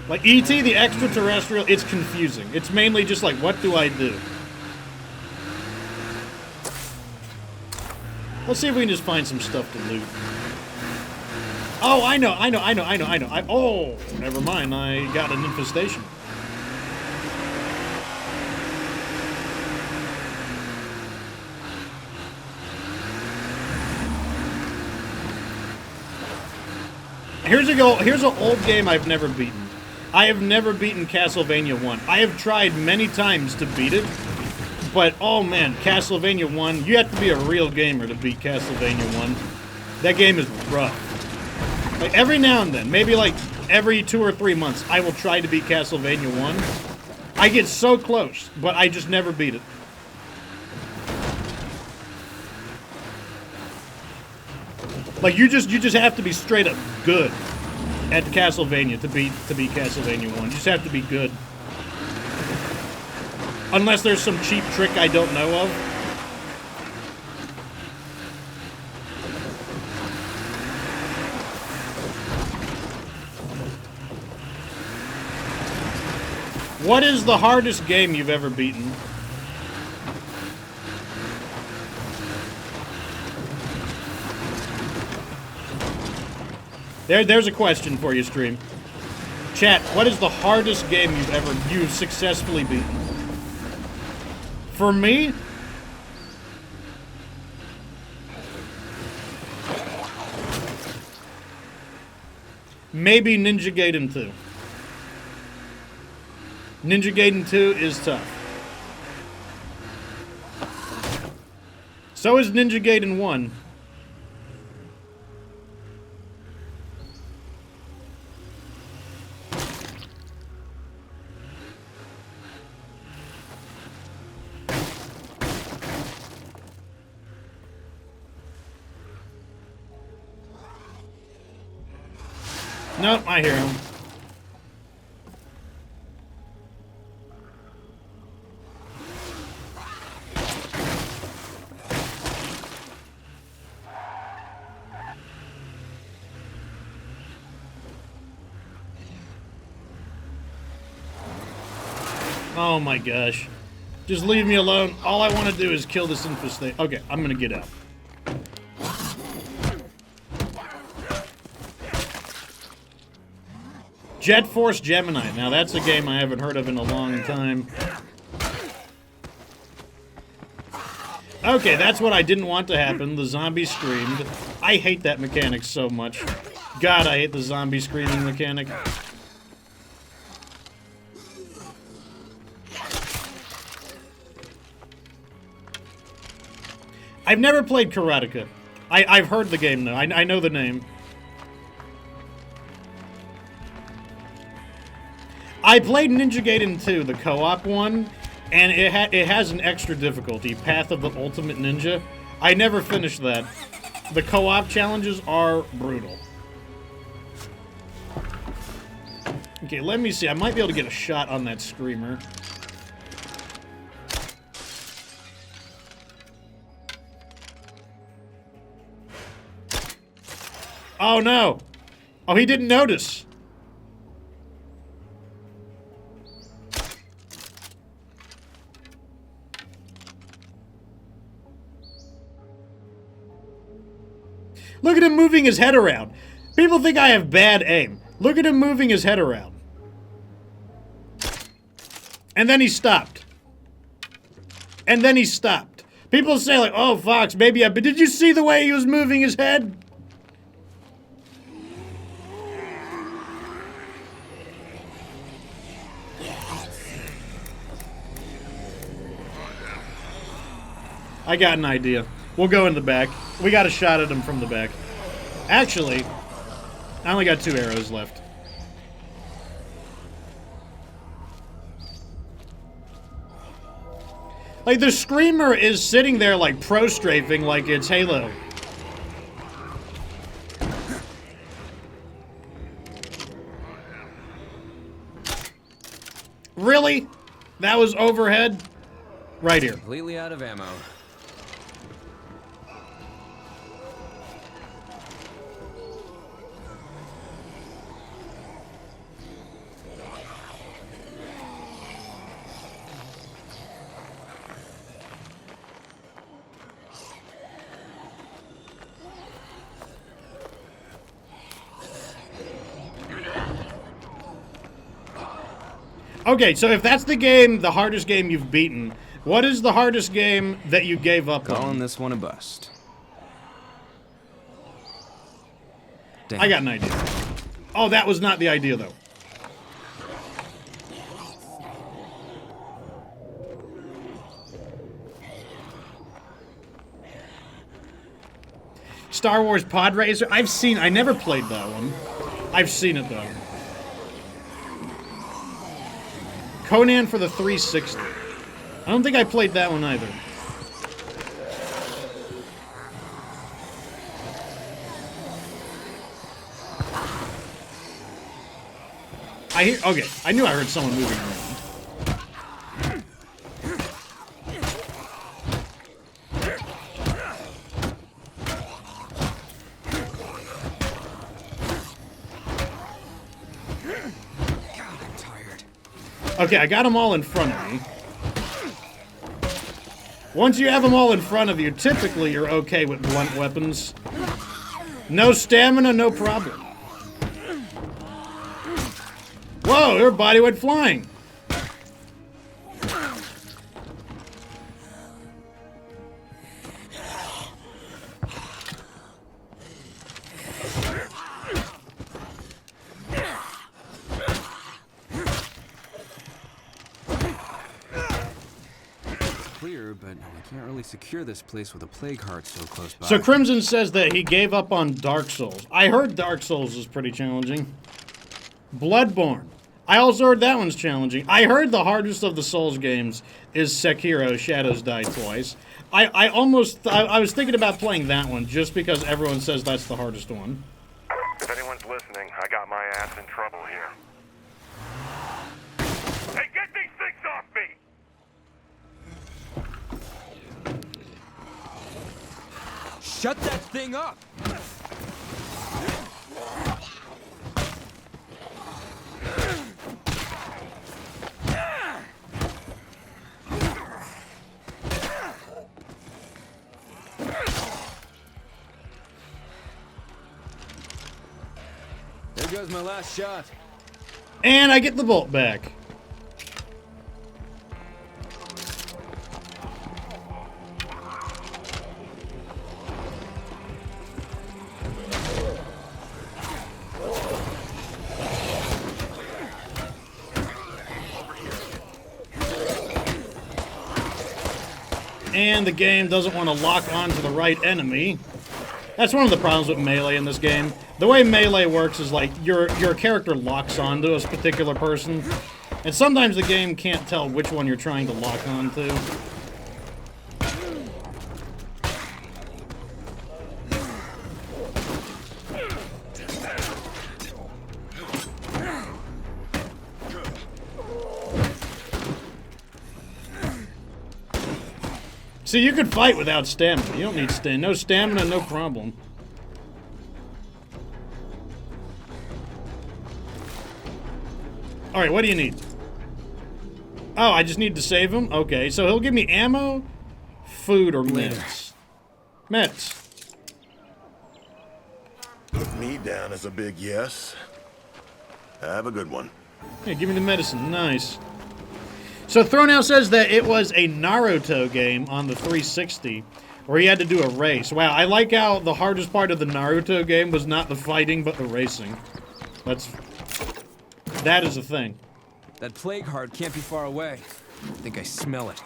Like, E.T. the Extraterrestrial, it's confusing. It's mainly just like, what do I do? Let's see if we can just find some stuff to loot. Oh, I know. Oh, never mind. I got an infestation. Here's an old game I've never beaten. I have never beaten Castlevania 1. I have tried many times to beat it, but oh man, Castlevania 1, you have to be a real gamer to beat Castlevania 1. That game is rough. Like, every now and then, maybe like every 2 or 3 months, I will try to beat Castlevania 1. I get so close, but I just never beat it. Like, you just have to be straight up good at Castlevania to beat Castlevania 1. You just have to be good. Unless there's some cheap trick I don't know of. What is the hardest game you've ever beaten? There's a question for you, stream. Chat, what is the hardest game you've successfully beaten? For me, maybe Ninja Gaiden 2. Ninja Gaiden 2 is tough. So is Ninja Gaiden 1. Nope, I hear him. Oh my gosh. Just leave me alone. All I want to do is kill this infestation. Okay, I'm gonna get out. Jet Force Gemini. Now that's a game I haven't heard of in a long time. Okay, that's what I didn't want to happen. The zombie screamed. I hate that mechanic so much. God, I hate the zombie screaming mechanic. I've never played Karateka. I've heard the game, though. I know the name. I played Ninja Gaiden 2, the co-op one, and it has an extra difficulty, Path of the Ultimate Ninja. I never finished that. The co-op challenges are brutal. Okay, let me see. I might be able to get a shot on that screamer. Oh, no. Oh, he didn't notice. Look at him moving his head around. People think I have bad aim. Look at him moving his head around. And then he stopped. And then he stopped. People say like, oh, Fox, maybe but did you see the way he was moving his head? I got an idea. We'll go in the back. We got a shot at him from the back. Actually, I only got 2 arrows left. Like, the screamer is sitting there, like, pro-strafing like it's Halo. Really? That was overhead? Right here. Completely out of ammo. Okay, so if that's the game, the hardest game you've beaten, what is the hardest game that you gave up on? Calling this one a bust. Damn. I got an idea. Oh, that was not the idea, though. Star Wars Pod Racer? I never played that one. I've seen it, though. Conan for the 360. I don't think I played that one either. Okay, I knew I heard someone moving around. Okay, I got them all in front of me. Once you have them all in front of you, typically you're okay with blunt weapons. No stamina, no problem. Whoa, her body went flying. But I can't really secure this place with a plague heart so close by. So Crimson says that he gave up on Dark Souls. I heard Dark Souls is pretty challenging. Bloodborne. I also heard that one's challenging. I heard the hardest of the Souls games is Sekiro, Shadows Die Twice. I was thinking about playing that one just because everyone says that's the hardest one. If anyone's listening, I got my ass in trouble here. Hey, get these things off me! Shut that thing up! There goes my last shot. And I get the bolt back. and the game doesn't want to lock onto the right enemy. That's one of the problems with Melee in this game. The way Melee works is like your character locks onto a particular person, and sometimes the game can't tell which one you're trying to lock onto. See, you could fight without stamina. You don't need stamina. No stamina, no problem. Alright, what do you need? Oh, I just need to save him? Okay, so he'll give me ammo, food, or meds. Meds. Put me down as a big yes. Have a good one. Yeah, give me the medicine. Nice. So Thronow says that it was a Naruto game on the 360 where he had to do a race. Wow, I like how the hardest part of the Naruto game was not the fighting, but the racing. That is a thing. That plague heart can't be far away. I think I smell it.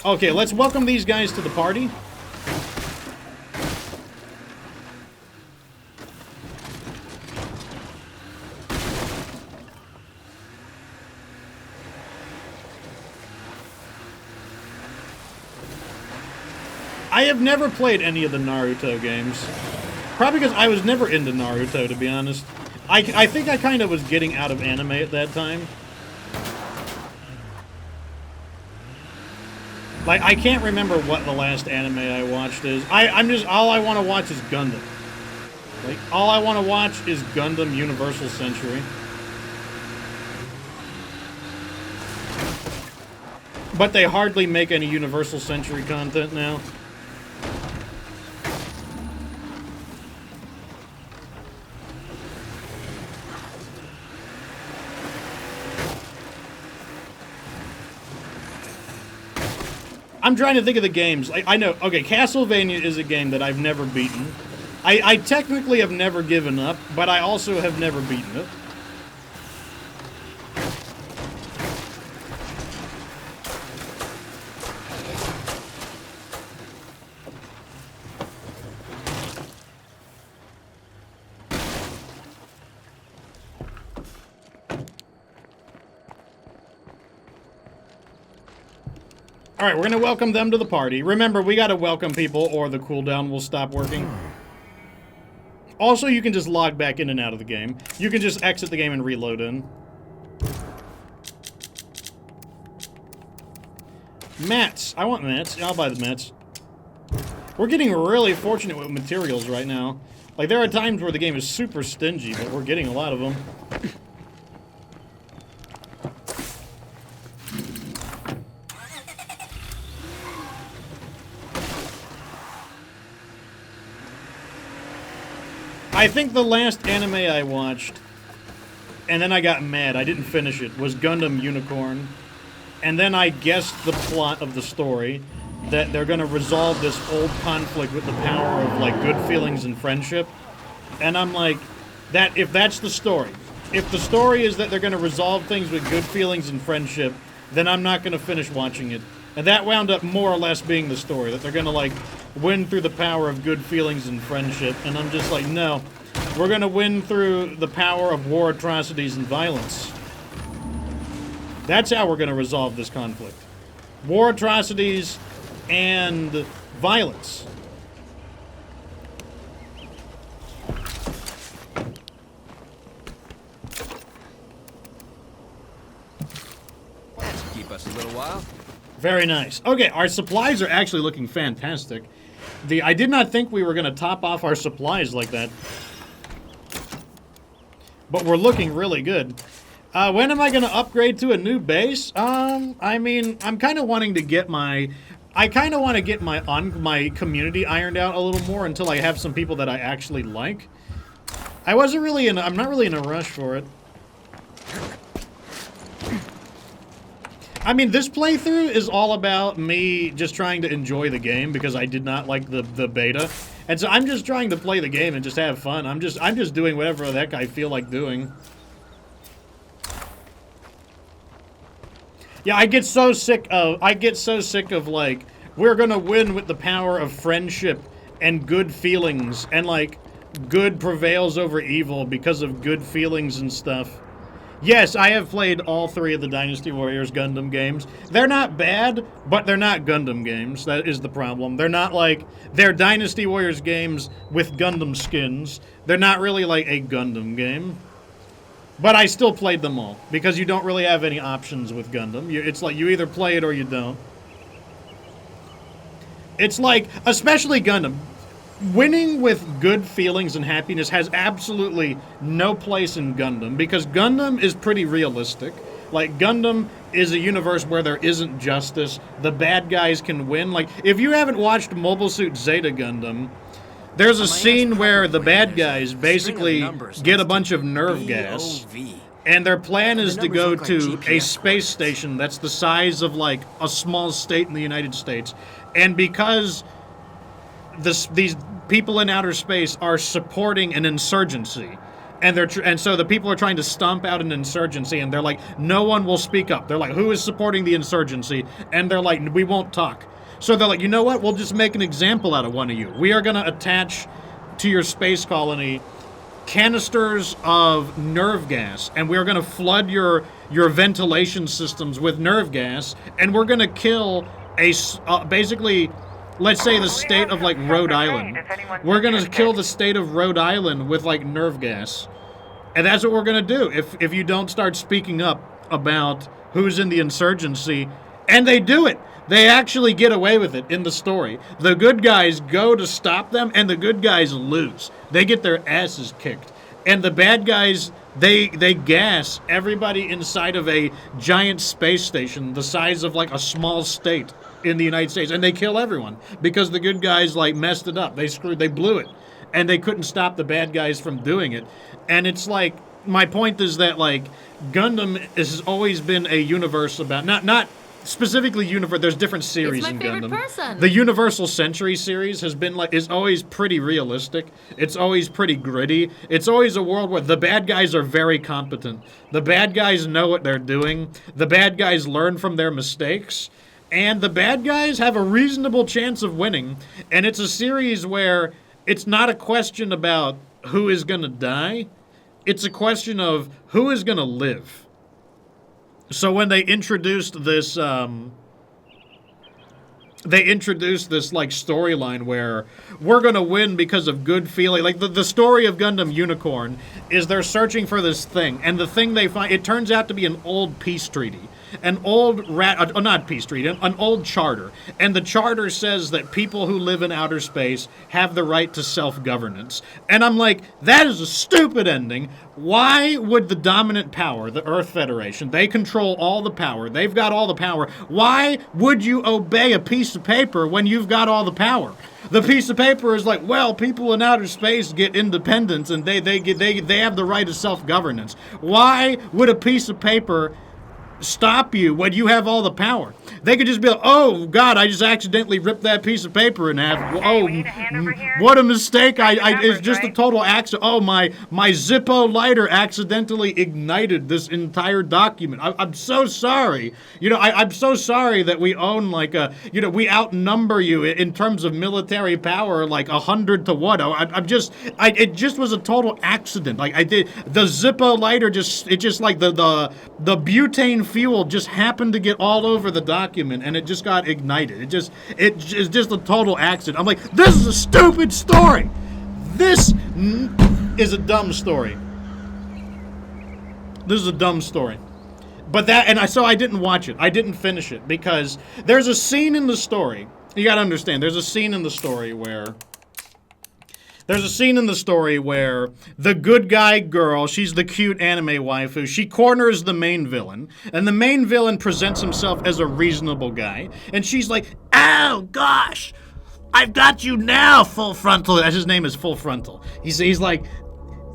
Okay, let's welcome these guys to the party. I have never played any of the Naruto games. Probably because I was never into Naruto, to be honest. I think I kind of was getting out of anime at that time. Like, I can't remember what the last anime I watched is. All I want to watch is Gundam. Like, all I want to watch is Gundam Universal Century. But they hardly make any Universal Century content now. I'm trying to think of the games. I know, okay, Castlevania is a game that I've never beaten. I technically have never given up, but I also have never beaten it. Alright, we're gonna welcome them to the party. Remember, we gotta welcome people or the cooldown will stop working. Also, you can just log back in and out of the game. You can just exit the game and reload in. Mats. I want mats. I'll buy the mats. We're getting really fortunate with materials right now. Like, there are times where the game is super stingy, but we're getting a lot of them. I think the last anime I watched, and then I got mad, I didn't finish it, was Gundam Unicorn. And then I guessed the plot of the story, that they're gonna resolve this old conflict with the power of, like, good feelings and friendship. And I'm like, if that's the story, if the story is that they're gonna resolve things with good feelings and friendship, then I'm not gonna finish watching it. And that wound up more or less being the story, that they're gonna, like, win through the power of good feelings and friendship. And I'm just like, no. We're gonna win through the power of war, atrocities, and violence. That's how we're gonna resolve this conflict. War, atrocities, and violence. That should keep us a little while. Very nice. Okay, our supplies are actually looking fantastic. I did not think we were going to top off our supplies like that. But we're looking really good. When am I going to upgrade to a new base? I mean, I'm kind of wanting to get my... I kind of want to get my community ironed out a little more until I have some people that I actually like. I'm not really in a rush for it. I mean, this playthrough is all about me just trying to enjoy the game because I did not like the beta. And so I'm just trying to play the game and just have fun. I'm just doing whatever the heck I feel like doing. Yeah, I get so sick of like, we're gonna win with the power of friendship and good feelings, and like, good prevails over evil because of good feelings and stuff. Yes, I have played all 3 of the Dynasty Warriors Gundam games. They're not bad, but they're not Gundam games. That is the problem. They're not like, they're Dynasty Warriors games with Gundam skins. They're not really like a Gundam game. But I still played them all, because you don't really have any options with Gundam. It's like, you either play it or you don't. It's like, especially Gundam, winning with good feelings and happiness has absolutely no place in Gundam, because Gundam is pretty realistic. Like, Gundam is a universe where there isn't justice. The bad guys can win. Like, if you haven't watched Mobile Suit Zeta Gundam, there's a scene where the bad guys basically get a bunch of nerve gas, and their plan is to go to a space station that's the size of, like, a small state in the United States. And because these people in outer space are supporting an insurgency, and so the people are trying to stomp out an insurgency, and they're like, no one will speak up. They're like, who is supporting the insurgency? And they're like, we won't talk. So they're like, you know what? We'll just make an example out of one of you. We are going to attach to your space colony canisters of nerve gas, and we're going to flood your ventilation systems with nerve gas, and we're going to kill basically, let's say the state of, like, Rhode Island. We're going to kill the state of Rhode Island with, like, nerve gas. And that's what we're going to do if you don't start speaking up about who's in the insurgency. And they do it. They actually get away with it in the story. The good guys go to stop them, and the good guys lose. They get their asses kicked. And the bad guys, they gas everybody inside of a giant space station the size of, like, a small state in the United States. And they kill everyone because the good guys, like, messed it up. They blew it. And they couldn't stop the bad guys from doing it. And it's like, my point is that, like, Gundam has always been a universe about, not specifically universe, there's different series in Gundam. Person. The Universal Century series has been like, is always pretty realistic. It's always pretty gritty. It's always a world where the bad guys are very competent. The bad guys know what they're doing. The bad guys learn from their mistakes. And the bad guys have a reasonable chance of winning. And it's a series where it's not a question about who is going to die. It's a question of who is going to live. So when they introduced this, like, storyline where we're going to win because of good feeling. Like, the story of Gundam Unicorn is they're searching for this thing, and the thing they find, it turns out to be an old peace treaty. An old not peace treaty, an old charter. And the charter says that people who live in outer space have the right to self-governance. And I'm like, that is a stupid ending. Why would the dominant power, the Earth Federation, they control all the power, they've got all the power, why would you obey a piece of paper when you've got all the power? The piece of paper is like, well, people in outer space get independence and they have the right of self-governance. Why would a piece of paper stop you when you have all the power? They could just be like, oh God, I just accidentally ripped that piece of paper in half. Oh, what a mistake. It's just a total accident. Oh, my Zippo lighter accidentally ignited this entire document. I'm so sorry. You know, I'm so sorry that we own, like, we outnumber you in terms of military power, like 100 to 1. It just was a total accident. Like, the Zippo lighter like the butane fuel just happened to get all over the document, and it just got ignited. It's just a total accident. I'm like, this is a stupid story. This is a dumb story. This is a dumb story. But so I didn't watch it. I didn't finish it because there's a scene in the story. You gotta understand, there's a scene in the story where the good guy girl, she's the cute anime waifu, she corners the main villain, and the main villain presents himself as a reasonable guy, and she's like, oh gosh, I've got you now, Full Frontal. His name is Full Frontal. He's like,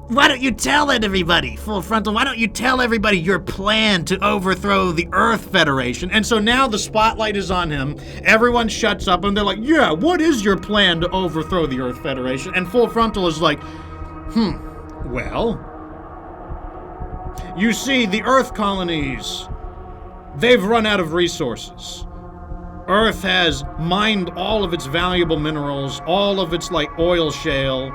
why don't you tell everybody, Full Frontal, why don't you tell everybody your plan to overthrow the Earth Federation? And so now the spotlight is on him. Everyone shuts up and they're like, yeah, what is your plan to overthrow the Earth Federation? And Full Frontal is like, well, you see, the Earth colonies, they've run out of resources. Earth has mined all of its valuable minerals, all of its like oil shale,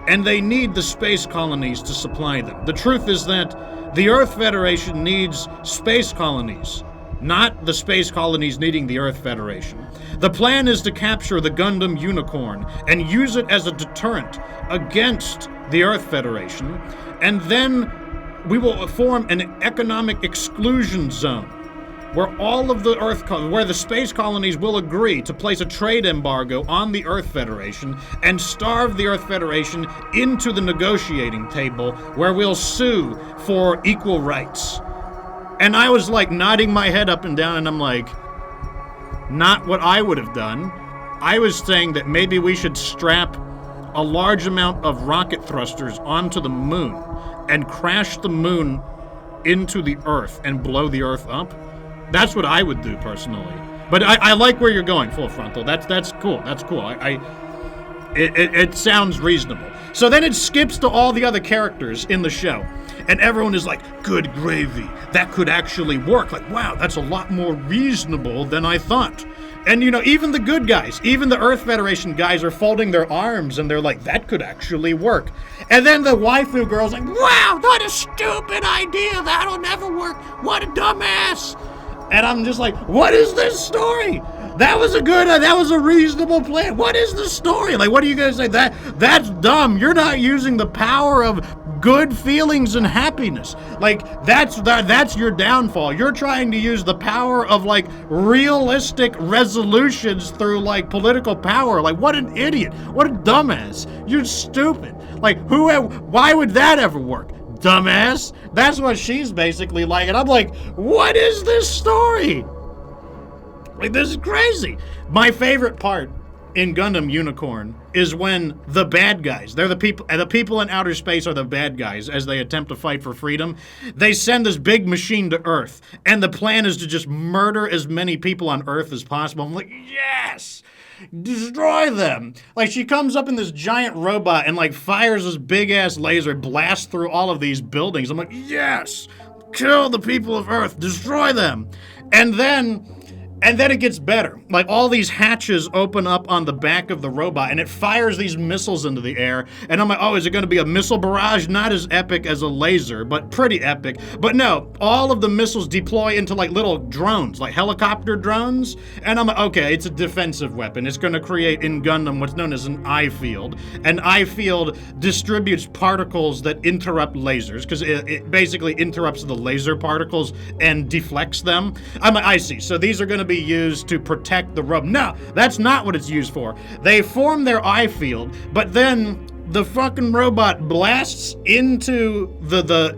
and they need the space colonies to supply them. The truth is that the Earth Federation needs space colonies, not the space colonies needing the Earth Federation. The plan is to capture the Gundam Unicorn and use it as a deterrent against the Earth Federation, and then we will form an economic exclusion zone where all of the where the space colonies will agree to place a trade embargo on the Earth Federation and starve the Earth Federation into the negotiating table where we'll sue for equal rights. And I was like nodding my head up and down, and I'm like, not what I would have done. I was saying that maybe we should strap a large amount of rocket thrusters onto the moon and crash the moon into the Earth and blow the Earth up. That's what I would do personally. But I like where you're going, Full Frontal. That's cool. That's cool. It sounds reasonable. So then it skips to all the other characters in the show. And everyone is like, good gravy. That could actually work. Like, wow, that's a lot more reasonable than I thought. And, you know, even the good guys, even the Earth Federation guys are folding their arms and they're like, that could actually work. And then the waifu girl's like, wow, what a stupid idea. That'll never work. What a dumbass. And I'm just like, what is this story? That was a reasonable plan. What is the story? Like, what are you gonna say? That's dumb. You're not using the power of good feelings and happiness. Like, that's your downfall. You're trying to use the power of like realistic resolutions through like political power. Like, what an idiot. What a dumbass. You're stupid. Like, why would that ever work? Dumbass. That's what she's basically like. And I'm like, what is this story? Like, this is crazy. My favorite part in Gundam Unicorn is when the bad guys, they're the people in outer space are the bad guys as they attempt to fight for freedom. They send this big machine to Earth, and the plan is to just murder as many people on Earth as possible. I'm like, yes! Destroy them. Like, she comes up in this giant robot and like fires this big ass laser, blasts through all of these buildings. I'm like, yes, kill the people of Earth, destroy them. And then it gets better. Like, all these hatches open up on the back of the robot, and it fires these missiles into the air. And I'm like, oh, is it going to be a missile barrage? Not as epic as a laser, but pretty epic. But no, all of the missiles deploy into, like, little drones, like helicopter drones. And I'm like, okay, it's a defensive weapon. It's going to create, in Gundam, what's known as an eye field. An eye field distributes particles that interrupt lasers, because it basically interrupts the laser particles and deflects them. I'm like, I see. So these are going to be used to protect the robot. No, that's not what it's used for. They form their eye field, but then the fucking robot blasts into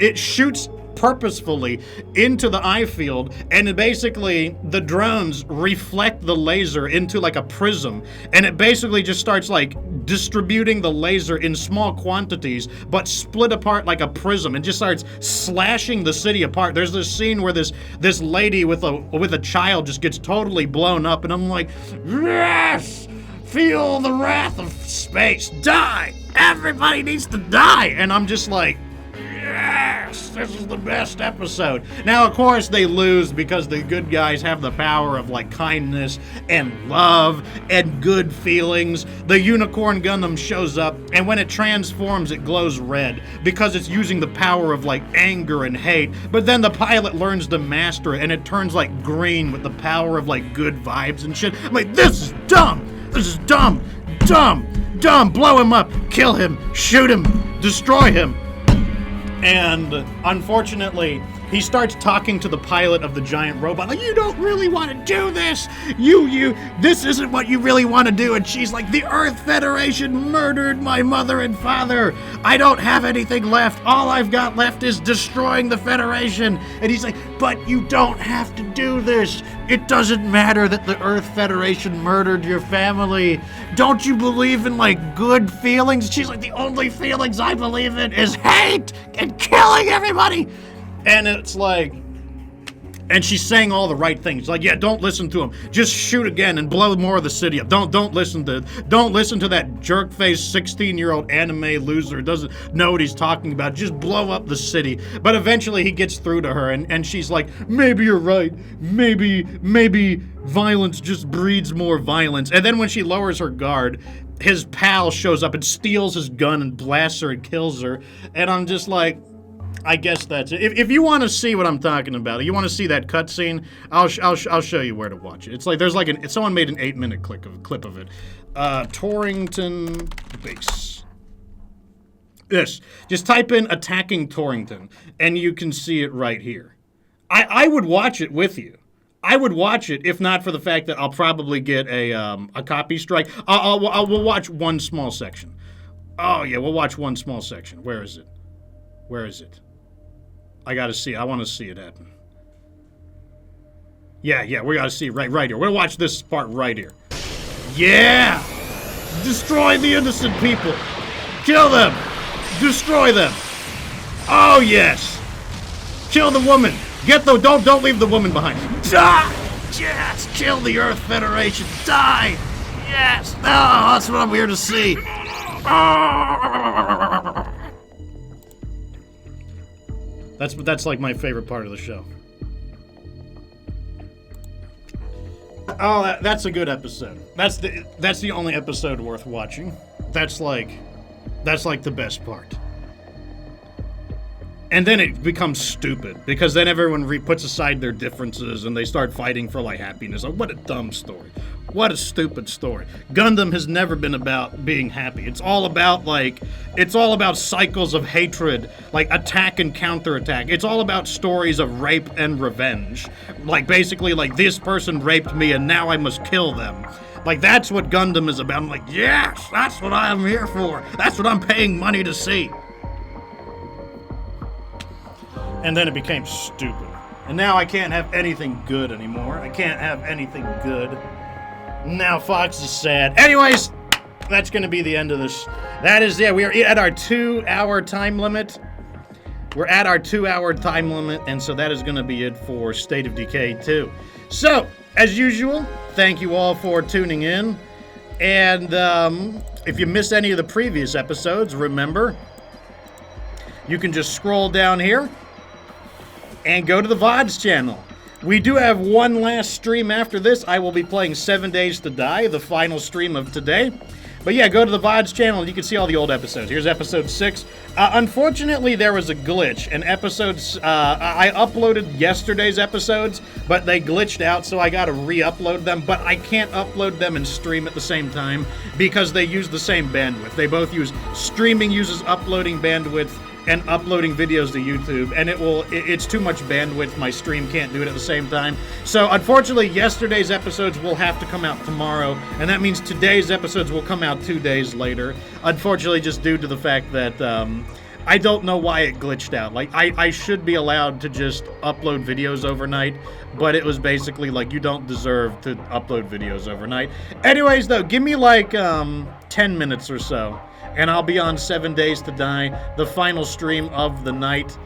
it shoots purposefully into the eye field, and basically the drones reflect the laser into like a prism, and it basically just starts like distributing the laser in small quantities but split apart like a prism, and just starts slashing the city apart. There's this scene where this lady with a child just gets totally blown up, and I'm like, yes, feel the wrath of space, die, everybody needs to die. And I'm just like, yes, this is the best episode. Now, of course, they lose because the good guys have the power of, like, kindness and love and good feelings. The Unicorn Gundam shows up, and when it transforms, it glows red because it's using the power of, like, anger and hate. But then the pilot learns to master it, and it turns, like, green with the power of, like, good vibes and shit. I'm like, this is dumb. This is dumb. Dumb. Dumb. Blow him up. Kill him. Shoot him. Destroy him. And unfortunately, he starts talking to the pilot of the giant robot, like, you don't really want to do this. This isn't what you really want to do. And she's like, the Earth Federation murdered my mother and father. I don't have anything left. All I've got left is destroying the Federation. And he's like, but you don't have to do this. It doesn't matter that the Earth Federation murdered your family. Don't you believe in, like, good feelings? She's like, the only feelings I believe in is hate and killing everybody. And it's like, And she's saying all the right things. Like, yeah, don't listen to him. Just shoot again and blow more of the city up. Don't listen to that jerk-faced 16-year-old anime loser who doesn't know what he's talking about. Just blow up the city. But eventually he gets through to her, and she's like, maybe you're right. Maybe violence just breeds more violence. And then when she lowers her guard, his pal shows up and steals his gun and blasts her and kills her. And I'm just like, I guess that's it. If you want to see what I'm talking about, you want to see that cutscene, I'll show you where to watch it. It's like there's like someone made an 8-minute clip of it. Torrington base. Yes, just type in attacking Torrington, and you can see it right here. I would watch it with you. I would watch it if not for the fact that I'll probably get a copy strike. We'll watch one small section. Oh yeah, we'll watch one small section. Where is it? Where is it? I gotta see. I want to see it happen. Yeah, we gotta see it right here. We're gonna watch this part right here. Yeah! Destroy the innocent people! Kill them! Destroy them! Oh yes! Kill the woman! Don't leave the woman behind. Die! Yes! Kill the Earth Federation! Die! Yes! Oh, that's what I'm here to see! That's like my favorite part of the show. Oh, that's a good episode. That's the only episode worth watching. That's like the best part. And then it becomes stupid because then everyone puts aside their differences and they start fighting for like happiness. Like, what a dumb story. What a stupid story. Gundam has never been about being happy. It's all about cycles of hatred, like attack and counterattack. It's all about stories of rape and revenge. Like basically like this person raped me and now I must kill them. Like that's what Gundam is about. I'm like, yes, that's what I'm here for. That's what I'm paying money to see. And then it became stupid. And now I can't have anything good anymore. I can't have anything good. Now Fox is sad. Anyways, that's going to be the end of this. That is, yeah, we are at our 2-hour time limit. We're at our 2-hour time limit, and so that is going to be it for State of Decay 2. So, as usual, thank you all for tuning in. And if you missed any of the previous episodes, remember, you can just scroll down here and go to the VODs channel. We do have one last stream after this. I will be playing 7 Days to Die, the final stream of today. But yeah, go to the VODs channel and you can see all the old episodes. Here's episode 6. Unfortunately, there was a glitch. And episodes, I uploaded yesterday's episodes, but they glitched out, so I gotta re-upload them. But I can't upload them and stream at the same time because they use the same bandwidth. They both use, streaming uses uploading bandwidth, and uploading videos to YouTube, and it's too much bandwidth. My stream can't do it at the same time. So unfortunately, yesterday's episodes will have to come out tomorrow, and that means today's episodes will come out 2 days later. Unfortunately, just due to the fact that I don't know why it glitched out. Like, I should be allowed to just upload videos overnight, but it was basically like, you don't deserve to upload videos overnight. Anyways, though, give me like 10 minutes or so, and I'll be on 7 Days to Die, the final stream of the night.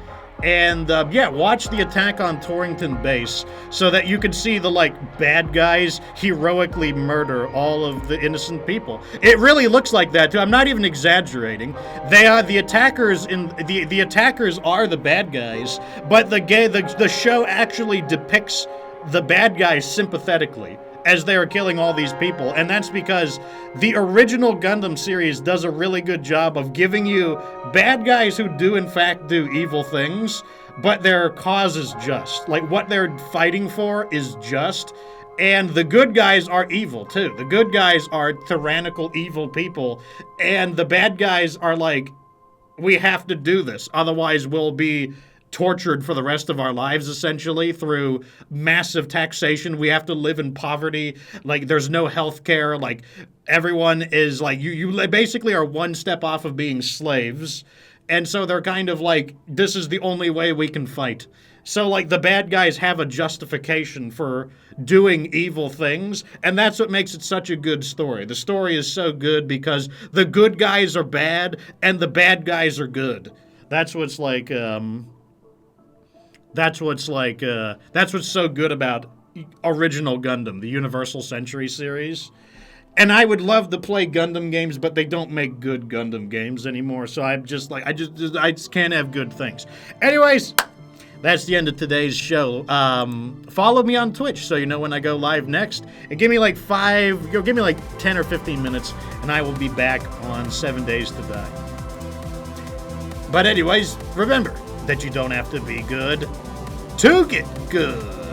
And yeah, watch the attack on Torrington Base so that you can see the like bad guys heroically murder all of the innocent people. It really looks like that too. I'm not even exaggerating. They are the attackers the attackers are the bad guys, but the show actually depicts the bad guys sympathetically as they are killing all these people. And that's because the original Gundam series does a really good job of giving you bad guys who do in fact do evil things, but their cause is just. Like, what they're fighting for is just. And the good guys are evil too. The good guys are tyrannical, evil people. And the bad guys are like, we have to do this, otherwise we'll be tortured for the rest of our lives, essentially, through massive taxation. We have to live in poverty. Like, there's no health care. Like, everyone is like, you basically are one step off of being slaves. And so they're kind of like, this is the only way we can fight. So, like, the bad guys have a justification for doing evil things, and that's what makes it such a good story. The story is so good because the good guys are bad, and the bad guys are good. That's what's like, That's what's like. That's what's so good about original Gundam, the Universal Century series. And I would love to play Gundam games, but they don't make good Gundam games anymore. So I'm just like, I just can't have good things. Anyways, that's the end of today's show. Follow me on Twitch so you know when I go live next. And give me like 10 or 15 minutes, and I will be back on 7 Days to Die. But anyways, remember that you don't have to be good to get good.